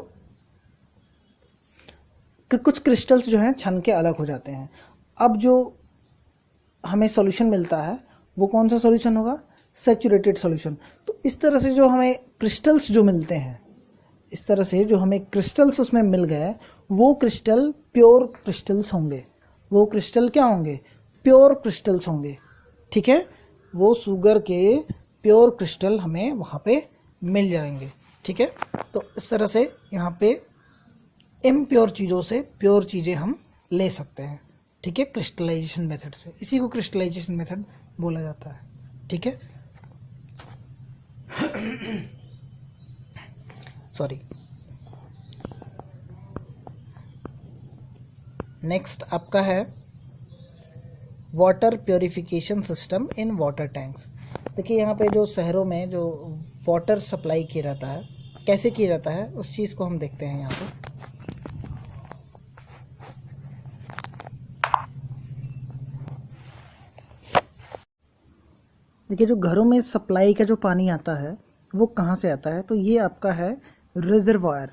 कुछ क्रिस्टल्स जो हैं छन के अलग हो जाते हैं। अब जो हमें सॉल्यूशन मिलता है वो कौन सा सॉल्यूशन होगा, सैचुरेटेड सॉल्यूशन। तो इस तरह से जो हमें क्रिस्टल्स जो मिलते हैं, इस तरह से जो हमें क्रिस्टल्स उसमें मिल गए, वो क्रिस्टल प्योर क्रिस्टल्स होंगे। वो क्रिस्टल क्या होंगे, प्योर क्रिस्टल्स होंगे, ठीक है। वो शुगर के प्योर क्रिस्टल हमें वहाँ पे मिल जाएंगे, ठीक है। तो इस तरह से यहाँ पे इम्प्योर चीज़ों से प्योर चीज़ें हम ले सकते हैं, ठीक है, क्रिस्टलाइजेशन मेथड से। इसी को क्रिस्टलाइजेशन मेथड बोला जाता है, ठीक है। सॉरी, नेक्स्ट आपका है water purification system in water tanks. देखिए यहाँ पे जो शहरों में जो वाटर सप्लाई किया जाता है, कैसे किया जाता है उस चीज़ को हम देखते हैं यहाँ पे। देखिए जो घरों में सप्लाई का जो पानी आता है वो कहाँ से आता है, तो ये आपका है रिजर्वायर,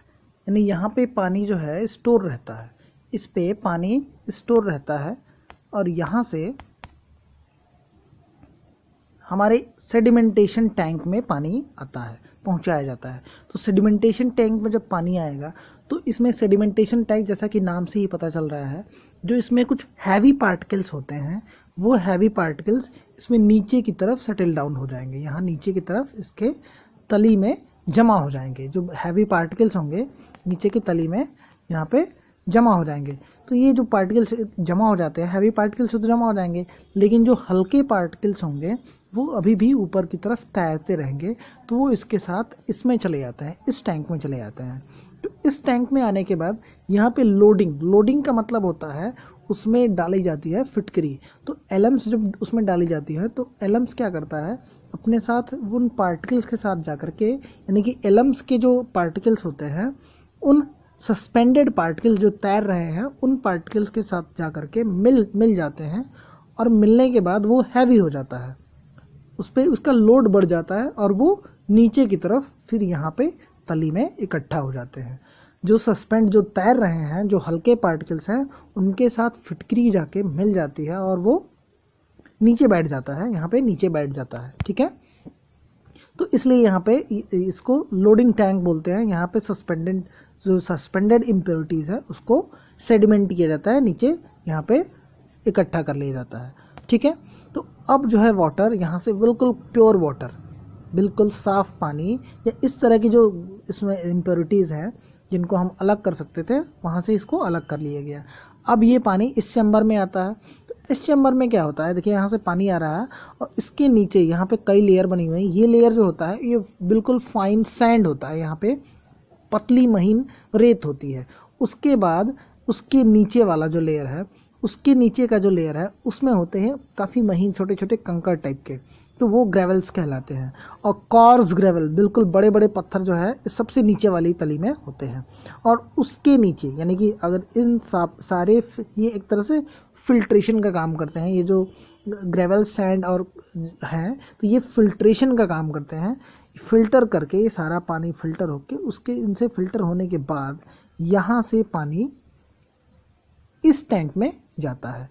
यानी यहाँ पे पानी जो है स्टोर रहता है, इस पे पानी स्टोर रहता है, और यहाँ से हमारे सेडिमेंटेशन टैंक में पानी आता है, पहुँचाया जाता है। तो सेडिमेंटेशन टैंक में जब पानी आएगा तो इसमें सेडिमेंटेशन टैंक, जैसा कि नाम से ही पता चल रहा है, जो इसमें कुछ हैवी पार्टिकल्स होते हैं, वो हैवी पार्टिकल्स इसमें नीचे की तरफ सेटल डाउन हो जाएंगे, यहाँ नीचे की तरफ इसके तली में जमा हो जाएंगे। जो हैवी पार्टिकल्स होंगे नीचे की तली में यहाँ पे जमा हो जाएंगे। तो ये जो पार्टिकल्स जमा हो जाते हैं, हैवी पार्टिकल्स तो जमा हो जाएंगे, लेकिन जो हल्के पार्टिकल्स होंगे वो अभी भी ऊपर की तरफ तैरते रहेंगे, तो वो इसके साथ इसमें चले जाते हैं, इस टैंक में चले जाते हैं। तो इस टैंक में आने के बाद यहाँ पे लोडिंग का मतलब होता है उसमें डाली जाती है फिटकरी। तो एलम्स जब उसमें डाली जाती है तो एलम्स क्या करता है, अपने साथ उन पार्टिकल्स के साथ जाकर के, यानी कि एलम्स के जो पार्टिकल्स होते हैं, उन सस्पेंडेड पार्टिकल्स जो तैर रहे हैं, उन पार्टिकल्स के साथ जाकर के मिल जाते हैं, और मिलने के बाद वो हैवी हो जाता है, उस पर उसका लोड बढ़ जाता है, और वो नीचे की तरफ फिर यहाँ पे तली में इकट्ठा हो जाते हैं। जो तैर रहे हैं, जो हल्के पार्टिकल्स हैं, उनके साथ फिटकरी जाके मिल जाती है और वो नीचे बैठ जाता है, यहाँ पे नीचे बैठ जाता है, ठीक है। तो इसलिए यहाँ पे इसको लोडिंग टैंक बोलते हैं। यहाँ पे सस्पेंडेड इम्प्योरिटीज़ है उसको सेडिमेंट किया जाता है, नीचे यहाँ पे इकट्ठा कर लिया जाता है। ठीक है, तो अब जो है वाटर यहाँ से बिल्कुल प्योर वाटर, बिल्कुल साफ़ पानी, या इस तरह की जो इसमें इम्प्योरिटीज़ हैं जिनको हम अलग कर सकते थे, वहाँ से इसको अलग कर लिया गया। अब ये पानी इस चैम्बर में आता है। तो इस चैम्बर में क्या होता है, देखिए यहाँ से पानी आ रहा है और इसके नीचे यहाँ पे कई लेयर बनी हुई हैं। ये लेयर जो होता है ये बिल्कुल फाइन सैंड होता है, यहाँ पे पतली महीन रेत होती है। उसके बाद उसके नीचे वाला जो लेयर है, उसके नीचे का जो लेयर है उसमें होते हैं काफ़ी महीन छोटे छोटे कंकड़ टाइप के, तो वो ग्रेवल्स कहलाते हैं। और कॉर्स ग्रेवल, बिल्कुल बड़े बड़े पत्थर जो है इस सबसे नीचे वाली तली में होते हैं। और उसके नीचे यानी कि अगर इन सारे ये एक तरह से फिल्ट्रेशन का काम करते हैं। ये जो ग्रेवल सैंड और हैं तो ये फिल्ट्रेशन का काम करते हैं, फिल्टर करके ये सारा पानी फिल्टर होके उसके इनसे फिल्टर होने के बाद यहाँ से पानी इस टैंक में जाता है।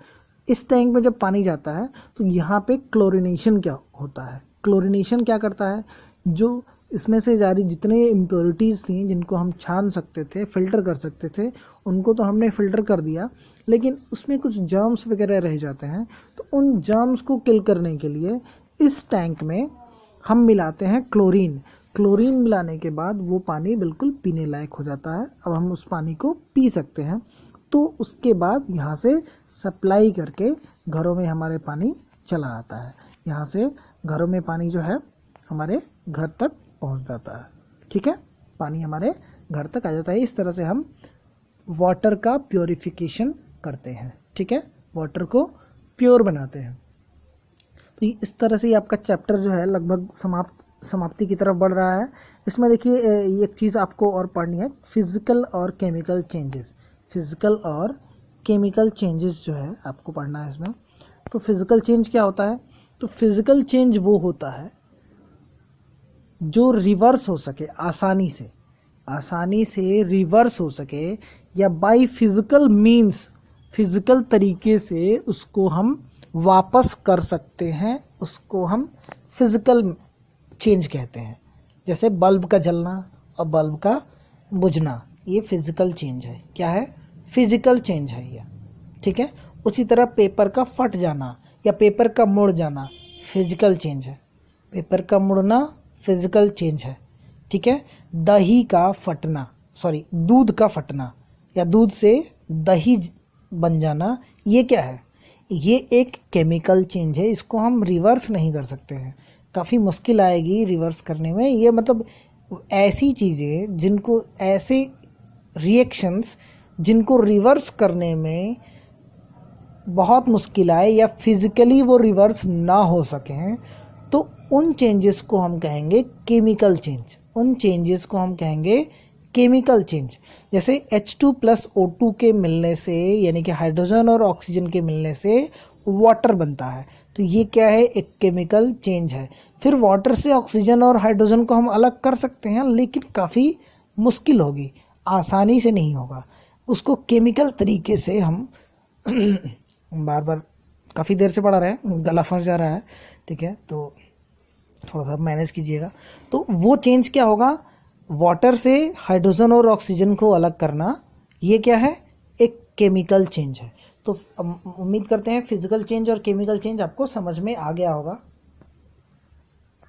इस टैंक में जब पानी जाता है तो यहाँ पे क्लोरिनेशन क्या होता है, क्लोरिनेशन क्या करता है, जो इसमें से जारी जितने इम्प्योरिटीज़ थी जिनको हम छान सकते थे, फिल्टर कर सकते थे, उनको तो हमने फ़िल्टर कर दिया, लेकिन उसमें कुछ जर्म्स वगैरह रह जाते हैं। तो उन जर्म्स को किल करने के लिए इस टैंक में हम मिलाते हैं क्लोरीन। क्लोरीन मिलाने के बाद वो पानी बिल्कुल पीने लायक हो जाता है। अब हम उस पानी को पी सकते हैं। तो उसके बाद यहाँ से सप्लाई करके घरों में हमारे पानी चला आता है। यहाँ से घरों में पानी जो है हमारे घर तक पहुँच जाता है। ठीक है, पानी हमारे घर तक आ जाता है। इस तरह से हम वाटर का प्योरिफिकेशन करते हैं। ठीक है, वाटर को प्योर बनाते हैं। तो इस तरह से आपका चैप्टर जो है लगभग समाप्ति की तरफ बढ़ रहा है। इसमें देखिए एक चीज़ आपको और पढ़नी है, फिजिकल और केमिकल चेंजेस। फिजिकल और केमिकल चेंजेस जो है आपको पढ़ना है इसमें। तो फिजिकल चेंज क्या होता है, तो फिजिकल चेंज वो होता है जो रिवर्स हो सके, आसानी से रिवर्स हो सके, या बाय फिजिकल मीन्स, फिजिकल तरीके से उसको हम वापस कर सकते हैं, उसको हम फिजिकल चेंज कहते हैं। जैसे बल्ब का जलना और बल्ब का बुझना, ये फिजिकल चेंज है। क्या है, फिजिकल चेंज है ये। ठीक है, उसी तरह पेपर का फट जाना या पेपर का मुड़ जाना फिजिकल चेंज है। पेपर का मुड़ना फिजिकल चेंज है। ठीक है, दही का फटना, सॉरी दूध का फटना या दूध से दही बन जाना, ये क्या है, ये एक केमिकल चेंज है। इसको हम रिवर्स नहीं कर सकते हैं, काफ़ी मुश्किल आएगी रिवर्स करने में। ये मतलब ऐसी चीज़ें जिनको, ऐसे रिएक्शंस जिनको रिवर्स करने में बहुत मुश्किल आए या फिजिकली वो रिवर्स ना हो सकें, तो उन चेंजेस को हम कहेंगे केमिकल चेंज। उन चेंजेस को हम कहेंगे केमिकल चेंज। जैसे H2+O2 के मिलने से, यानी कि हाइड्रोजन और ऑक्सीजन के मिलने से वाटर बनता है, तो ये क्या है, एक केमिकल चेंज है। फिर वाटर से ऑक्सीजन और हाइड्रोजन को हम अलग कर सकते हैं, लेकिन काफ़ी मुश्किल होगी, आसानी से नहीं होगा। उसको केमिकल तरीके से हम बार बार काफ़ी देर से पढ़ा रहे हैं, गला फंस जा रहा है। ठीक है, तो थोड़ा सा मैनेज कीजिएगा। तो वो चेंज क्या होगा, वाटर से हाइड्रोजन और ऑक्सीजन को अलग करना, ये क्या है, एक केमिकल चेंज है। तो उम्मीद करते हैं फिजिकल चेंज और केमिकल चेंज आपको समझ में आ गया होगा।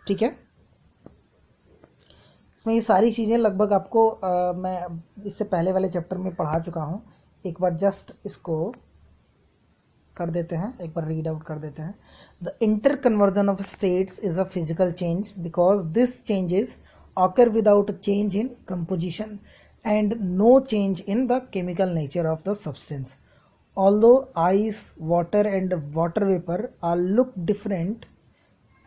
ठीक है, इसमें ये सारी चीज़ें लगभग आपको मैं इससे पहले वाले चैप्टर में पढ़ा चुका हूँ। एक बार जस्ट इसको कर देते हैं, एक बार रीड आउट कर देते हैं। The inter conversion of states is a physical change because this changes occur without a change in composition and no change in the chemical nature of the substance. Although ice, water and water vapor are look different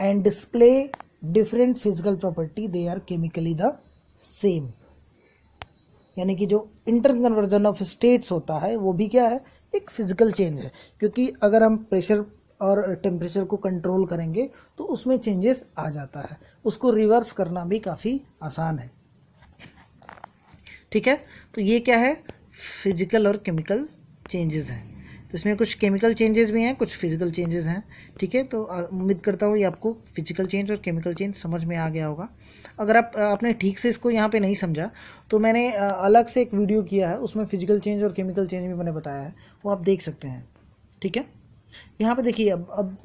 and display different physical property, they are chemically the same. यानी कि जो inter conversion of states होता है वो भी क्या है, एक फिजिकल चेंज है। क्योंकि अगर हम प्रेशर और टेम्परेचर को कंट्रोल करेंगे तो उसमें चेंजेस आ जाता है, उसको रिवर्स करना भी काफ़ी आसान है। ठीक है, तो ये क्या है, फिजिकल और केमिकल चेंजेस हैं। तो इसमें कुछ केमिकल चेंजेस भी हैं, कुछ फिजिकल चेंजेस हैं, ठीक है। तो उम्मीद करता हूँ ये आपको फिजिकल चेंज और केमिकल चेंज समझ में आ गया होगा। अगर आपने ठीक से इसको यहाँ पे नहीं समझा तो मैंने अलग से एक वीडियो किया है, उसमें फिजिकल चेंज और केमिकल चेंज भी मैंने बताया है, वो आप देख सकते हैं, ठीक है। यहाँ पे देखिए अब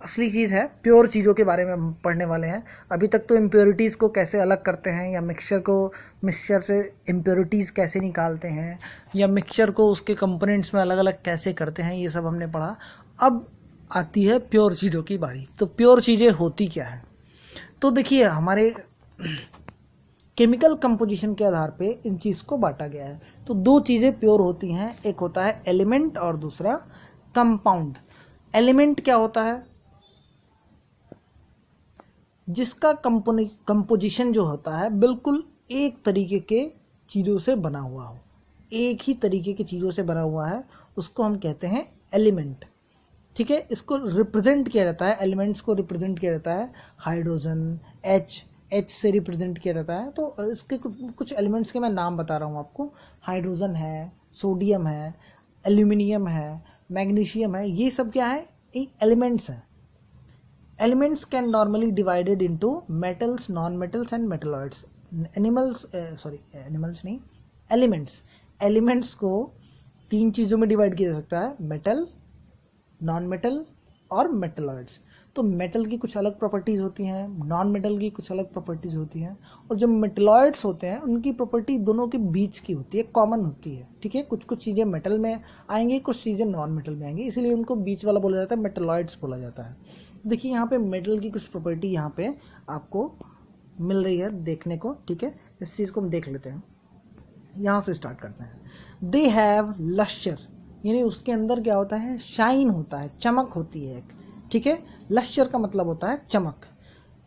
असली चीज़ है, प्योर चीज़ों के बारे में हम पढ़ने वाले हैं। अभी तक तो इम्प्योरिटीज़ को कैसे अलग करते हैं, या मिक्सचर से इम्प्योरिटीज़ कैसे निकालते हैं, या मिक्सचर को उसके कंपोनेंट्स में अलग अलग कैसे करते हैं, ये सब हमने पढ़ा। अब आती है प्योर चीज़ों की बारी। तो प्योर चीज़ें होती क्या है? तो देखिए हमारे केमिकल कंपोजिशन के आधार पे इन चीज़ को बांटा गया है। तो दो चीज़ें प्योर होती हैं, एक होता है एलिमेंट और दूसरा कंपाउंड। एलिमेंट क्या होता है? जिसका कंपोजिशन जो होता है बिल्कुल एक तरीके के चीज़ों से बना हुआ हो, एक ही तरीके की चीज़ों से बना हुआ है, उसको हम कहते हैं एलिमेंट, ठीक है। इसको रिप्रेजेंट किया जाता है, एलिमेंट्स को रिप्रेजेंट किया जाता है हाइड्रोजन, एच से रिप्रेजेंट किया जाता है। तो इसके कुछ एलिमेंट्स के मैं नाम बता रहा हूँ आपको। हाइड्रोजन है, सोडियम है, एल्यूमिनियम है, मैग्नीशियम है, ये सब क्या है? एलिमेंट्स हैं। Elements can normally divided into metals, non metals and metalloids. Animals नहीं, एलिमेंट्स को तीन चीज़ों में डिवाइड किया जा सकता है, मेटल, नॉन मेटल और मेटलॉइड्स। तो मेटल की कुछ अलग प्रॉपर्टीज़ होती हैं, नॉन मेटल की कुछ अलग प्रॉपर्टीज़ होती हैं, और जो मेटलॉइड्स होते हैं उनकी प्रॉपर्टी दोनों के बीच की होती है, कॉमन होती है, ठीक है। कुछ कुछ चीज़ें मेटल में आएंगी, कुछ चीज़ें नॉन मेटल में आएंगी, इसलिए उनको बीच वाला बोला जाता है, मेटलॉइड्स बोला जाता है। देखिए यहाँ पे मेटल की कुछ प्रॉपर्टी यहाँ पे आपको मिल रही है देखने को, ठीक है। इस चीज़ को हम देख लेते हैं, यहाँ से स्टार्ट करते हैं। दे हैव लश्चर, यानी उसके अंदर क्या होता है? शाइन होता है, चमक होती है एक, ठीक है। लश्चर का मतलब होता है चमक।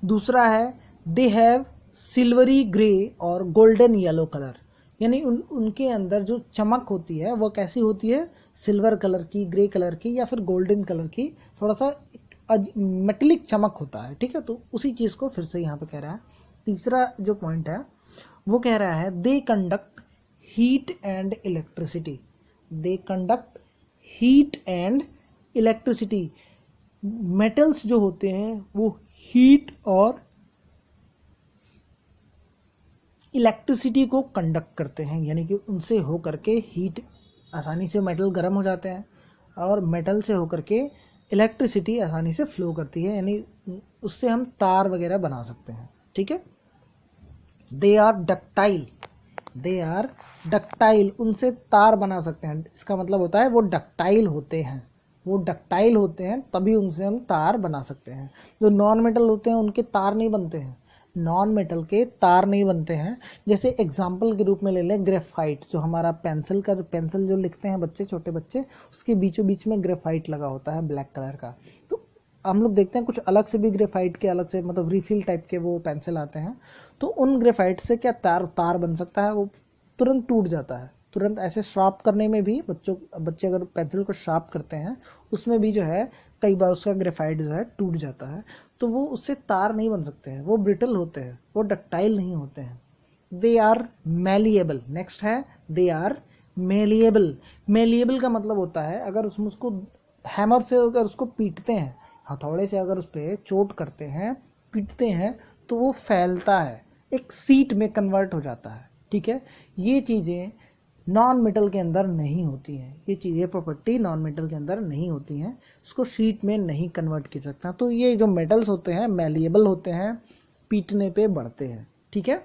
दूसरा है दे हैव सिल्वरी ग्रे और गोल्डन येलो कलर, यानी उनके अंदर जो चमक होती है वो कैसी होती है? सिल्वर कलर की, ग्रे कलर की, या फिर गोल्डन कलर की, थोड़ा सा मेटेलिक चमक होता है, ठीक है। तो उसी चीज़ को फिर से यहाँ पे कह रहा है। तीसरा जो पॉइंट है वो कह रहा है they conduct heat and electricity. They conduct heat and electricity. Metals जो होते हैं वो हीट और इलेक्ट्रिसिटी को कंडक्ट करते हैं, यानी कि उनसे होकर के हीट, आसानी से मेटल गर्म हो जाते हैं, और मेटल से होकर के इलेक्ट्रिसिटी आसानी से फ्लो करती है, यानी उससे हम तार वगैरह बना सकते हैं, ठीक है। They are ductile, they are ductile, उनसे तार बना सकते हैं। इसका मतलब होता है वो डक्टाइल होते हैं, वो डक्टाइल होते हैं, तभी उनसे हम तार बना सकते हैं। जो नॉन मेटल होते हैं उनके तार नहीं बनते हैं, नॉन मेटल के तार नहीं बनते हैं। जैसे एग्जाम्पल के रूप में ले लें ग्रेफाइट, जो हमारा पेंसिल जो लिखते हैं बच्चे, छोटे बच्चे, उसके बीचों बीच में ग्रेफाइट लगा होता है ब्लैक कलर का। तो हम लोग देखते हैं कुछ अलग से भी ग्रेफाइट के अलग से मतलब रिफिल टाइप के वो पेंसिल आते हैं, तो उन ग्रेफाइट से क्या तार बन सकता है? वो तुरंत टूट जाता है, तुरंत। ऐसे शार्प करने में भी बच्चे अगर पेंसिल को शार्प करते हैं उसमें भी जो है कई बार उसका ग्रेफाइट जो है टूट जाता है, तो वो उससे तार नहीं बन सकते हैं, वो ब्रिटल होते हैं, वो डक्टाइल नहीं होते हैं। They are malleable. नेक्स्ट है दे आर मेलिएबल। मेलिएबल का मतलब होता है अगर उसको हैमर से अगर उसको पीटते हैं, हथौड़े से अगर उस पर चोट करते हैं, पीटते हैं, तो वो फैलता है, एक सीट में कन्वर्ट हो जाता है, ठीक है। ये चीज़ें नॉन मेटल के अंदर नहीं होती हैं, ये चीज़ें प्रॉपर्टी नॉन मेटल के अंदर नहीं होती हैं, उसको शीट में नहीं कन्वर्ट किया सकता। तो ये जो मेटल्स होते हैं मैलिएबल होते हैं, पीटने पे बढ़ते हैं, ठीक है।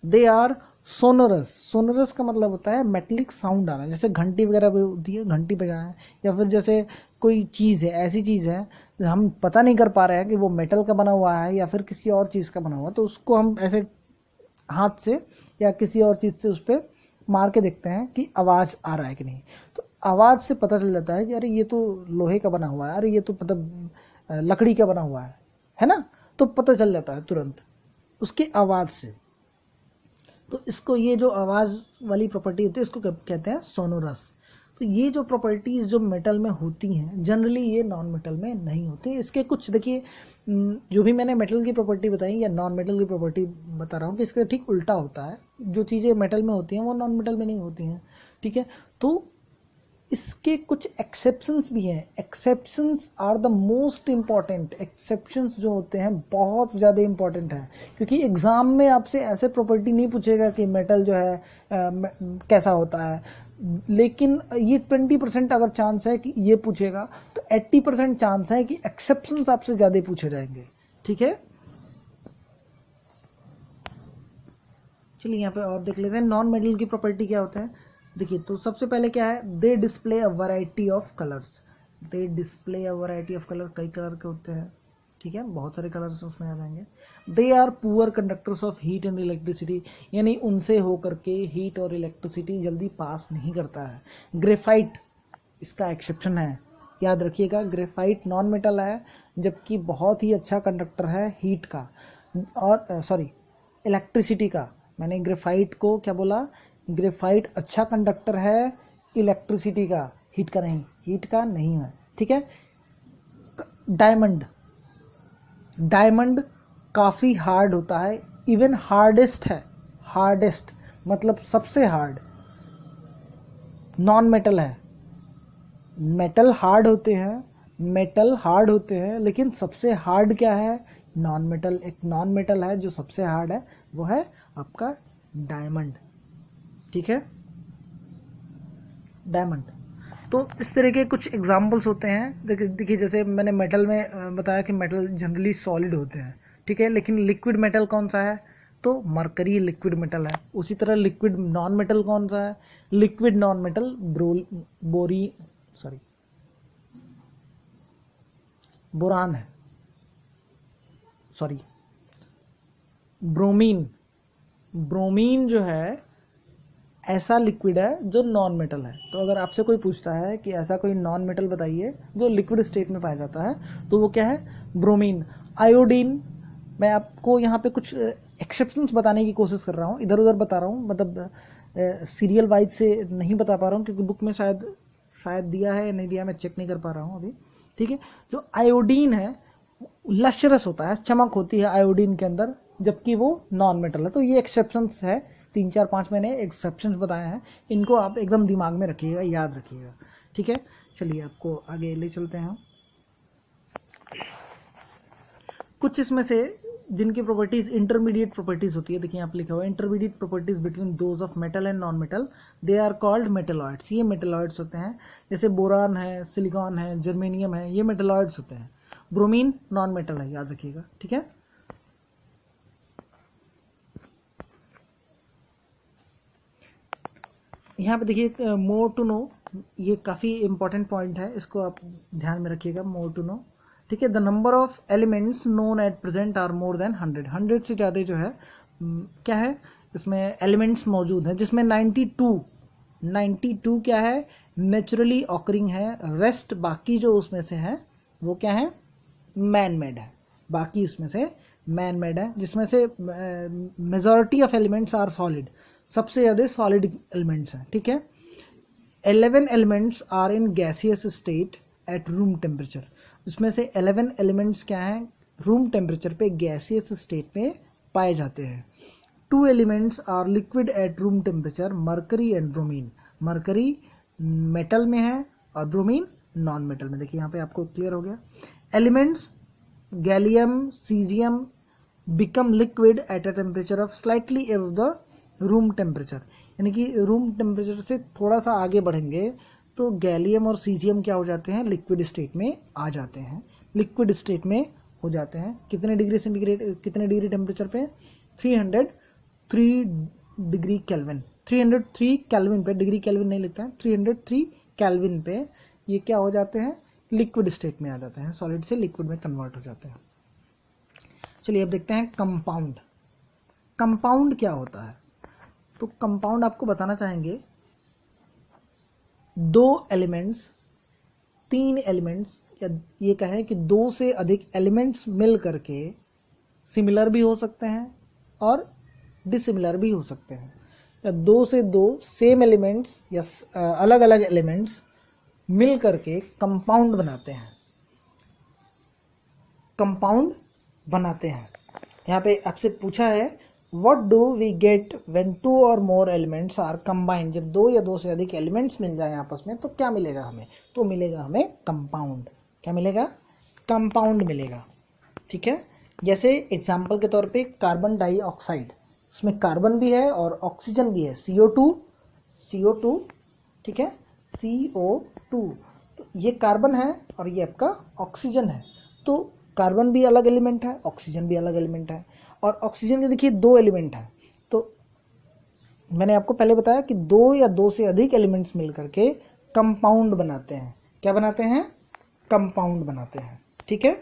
They are sonorous. सोनोरस का मतलब होता है मेटलिक साउंड आना, जैसे घंटी वगैरह होती है, घंटी बजाना, या फिर जैसे कोई चीज़ है, ऐसी चीज़ है हम पता नहीं कर पा रहे हैं कि वो मेटल का बना हुआ है या फिर किसी और चीज़ का बना हुआ है, तो उसको हम ऐसे हाथ से या किसी और चीज़ से उस पर मार के देखते हैं कि आवाज़ आ रहा है कि नहीं। तो आवाज़ से पता चल जाता है कि अरे ये तो लोहे का बना हुआ है, अरे ये तो मतलब लकड़ी का बना हुआ है ना। तो पता चल जाता है तुरंत उसकी आवाज़ से। तो इसको, ये जो आवाज़ वाली प्रॉपर्टी होती है, इसको कहते हैं सोनोरस। तो ये जो प्रॉपर्टीज़ जो मेटल में होती हैं जनरली ये नॉन मेटल में नहीं होती। इसके कुछ देखिए, जो भी मैंने मेटल की प्रॉपर्टी बताई या नॉन मेटल की प्रॉपर्टी बता रहा हूँ कि इसका ठीक उल्टा होता है। जो चीज़ें मेटल में होती हैं वो नॉन मेटल में नहीं होती हैं, ठीक है। तो इसके कुछ एक्सेप्शंस भी हैं। Exceptions are the most important. Exceptions जो होते हैं बहुत ज़्यादा इम्पॉर्टेंट है, क्योंकि एग्ज़ाम में आपसे ऐसे प्रॉपर्टी नहीं पूछेगा कि मेटल जो है कैसा होता है, लेकिन ये 20% अगर चांस है कि ये पूछेगा, तो 80% चांस है कि एक्सेप्शंस आपसे ज़्यादा पूछे जाएंगे। ठीक है, चलिए यहाँ पे और देख लेते हैं नॉन मेटल की प्रॉपर्टी क्या होता है। देखिए, तो सबसे पहले क्या है, they display a variety of colours. They display a variety of colour, कई कलर के होते हैं, ठीक है, बहुत सारे कलर्स उसमें आ जाएंगे। They are poor conductors of heat and electricity, यानी उनसे होकर के हीट और इलेक्ट्रिसिटी जल्दी पास नहीं करता है। ग्रेफाइट इसका एक्सेप्शन है, याद रखिएगा। ग्रेफाइट नॉन मेटल है, जबकि बहुत ही अच्छा कंडक्टर है हीट का, और सॉरी इलेक्ट्रिसिटी का। मैंने ग्रेफाइट को क्या बोला, ग्रेफाइट अच्छा कंडक्टर है इलेक्ट्रिसिटी का, हीट का नहीं, हीट का नहीं है। ठीक है, डायमंड, डायमंड काफ़ी हार्ड होता है, इवन हार्डेस्ट है। हार्डेस्ट मतलब सबसे हार्ड। नॉन मेटल है, मेटल हार्ड होते हैं, मेटल हार्ड होते हैं, लेकिन सबसे हार्ड क्या है, नॉन मेटल। एक नॉन मेटल है जो सबसे हार्ड है, वो है आपका डायमंड। ठीक है, डायमंड। तो इस तरह के कुछ एग्जाम्पल्स होते हैं। देखिए जैसे मैंने मेटल में बताया कि मेटल जनरली सॉलिड होते हैं, ठीक है, लेकिन लिक्विड मेटल कौन सा है, तो मरकरी लिक्विड मेटल है। उसी तरह लिक्विड नॉन मेटल कौन सा है, लिक्विड नॉन मेटल बोरान है, सॉरी ब्रोमीन। ब्रोमीन जो है ऐसा लिक्विड है जो नॉन मेटल है। तो अगर आपसे कोई पूछता है कि ऐसा कोई नॉन मेटल बताइए जो लिक्विड स्टेट में पाया जाता है, तो वो क्या है, ब्रोमीन। आयोडीन, मैं आपको यहाँ पे कुछ एक्सेप्शंस बताने की कोशिश कर रहा हूँ, इधर उधर बता रहा हूँ, मतलब सीरियल वाइज से नहीं बता पा रहा हूँ, क्योंकि बुक में शायद दिया है या नहीं दिया, मैं चेक नहीं कर पा रहा हूँ अभी। ठीक है, जो आयोडीन है लशरस होता है, चमक होती है आयोडीन के अंदर, जबकि वो नॉन मेटल है। तो ये एक्सेप्शंस है, 3 4 5 मैंने एक्सेप्शंस बताए हैं, इनको आप एकदम दिमाग में रखिएगा, याद रखिएगा। ठीक है, चलिए आपको आगे ले चलते हैं। कुछ इसमें से जिनकी प्रॉपर्टीज इंटरमीडिएट प्रॉपर्टीज होती है, देखिए यहाँ पे लिखा हुआ है intermediate properties between those of metal and non metal, they are called metalloids. ये मेटलॉइड्स होते हैं, जैसे बोरान है, सिलिकॉन है, जर्मेनियम है, ये मेटलॉइड्स होते हैं। ब्रोमीन नॉन मेटल है, याद रखिएगा। ठीक है, यहाँ पे देखिए मोर टू नो, ये काफ़ी इंपॉर्टेंट पॉइंट है, इसको आप ध्यान में रखिएगा, मोर टू नो। ठीक है, the number of elements known at present are more than 100। 100 से ज़्यादा जो है क्या है, इसमें एलिमेंट्स मौजूद हैं, जिसमें 92 क्या है, नेचुरली ऑकरिंग है। रेस्ट बाकी जो उसमें से है वो क्या है, मैन मेड है। बाकी उसमें से मैन मेड है, जिसमें से majority of elements are solid, सबसे ज़्यादा सॉलिड एलिमेंट्स हैं। ठीक है, 11 elements are in gaseous state at room temperature. उसमें से 11 एलिमेंट्स क्या हैं, रूम टेम्परेचर पे गैसियस स्टेट में पाए जाते हैं। 2 elements are liquid at room temperature, mercury and bromine. Mercury metal में है और ब्रोमीन नॉन मेटल में। देखिए यहाँ पे आपको क्लियर हो गया। Elements gallium, caesium become liquid at a temperature of slightly above the room temperature, यानी कि रूम टेम्परेचर से थोड़ा सा आगे बढ़ेंगे तो गैलियम और सीजियम क्या हो जाते हैं, लिक्विड स्टेट में आ जाते हैं, लिक्विड स्टेट में हो जाते हैं। कितने डिग्री सेंटीग्रेड, कितने डिग्री टेम्परेचर पे, 303 डिग्री केल्विन, 303 केल्विन पे, डिग्री केल्विन नहीं लिखता है, 303 केल्विन पे ये क्या हो जाते हैं, लिक्विड स्टेट में आ जाते हैं, सॉलिड से लिक्विड में कन्वर्ट हो जाते हैं। चलिए अब देखते हैं कंपाउंड। कंपाउंड क्या होता है, तो कंपाउंड आपको बताना चाहेंगे 2 एलिमेंट्स, 3 एलिमेंट्स, या ये कहें कि 2 से अधिक एलिमेंट्स मिल करके सिमिलर भी हो सकते हैं और डिसिमिलर भी हो सकते हैं, या 2 से 2 सेम एलिमेंट्स या अलग अलग एलिमेंट्स मिल करके कंपाउंड बनाते हैं, कंपाउंड बनाते हैं। यहाँ पे आपसे पूछा है what do we get when 2 और मोर एलिमेंट्स आर कंबाइंड, जब 2 या 2 से अधिक एलिमेंट्स मिल जाए आपस में तो क्या मिलेगा हमें, तो मिलेगा हमें कंपाउंड। क्या मिलेगा, कंपाउंड मिलेगा। ठीक है, जैसे एग्जाम्पल के तौर पे कार्बन डाइऑक्साइड, इसमें कार्बन भी है और ऑक्सीजन भी है, CO2, ठीक है, CO2, तो ये कार्बन है और ये आपका ऑक्सीजन है। तो कार्बन भी अलग एलिमेंट है, ऑक्सीजन भी अलग एलिमेंट है, और ऑक्सीजन के देखिए 2 एलिमेंट है। तो मैंने आपको पहले बताया कि 2 या 2 से अधिक एलिमेंट्स मिलकर के कंपाउंड बनाते हैं। क्या बनाते हैं, कंपाउंड बनाते हैं। ठीक है।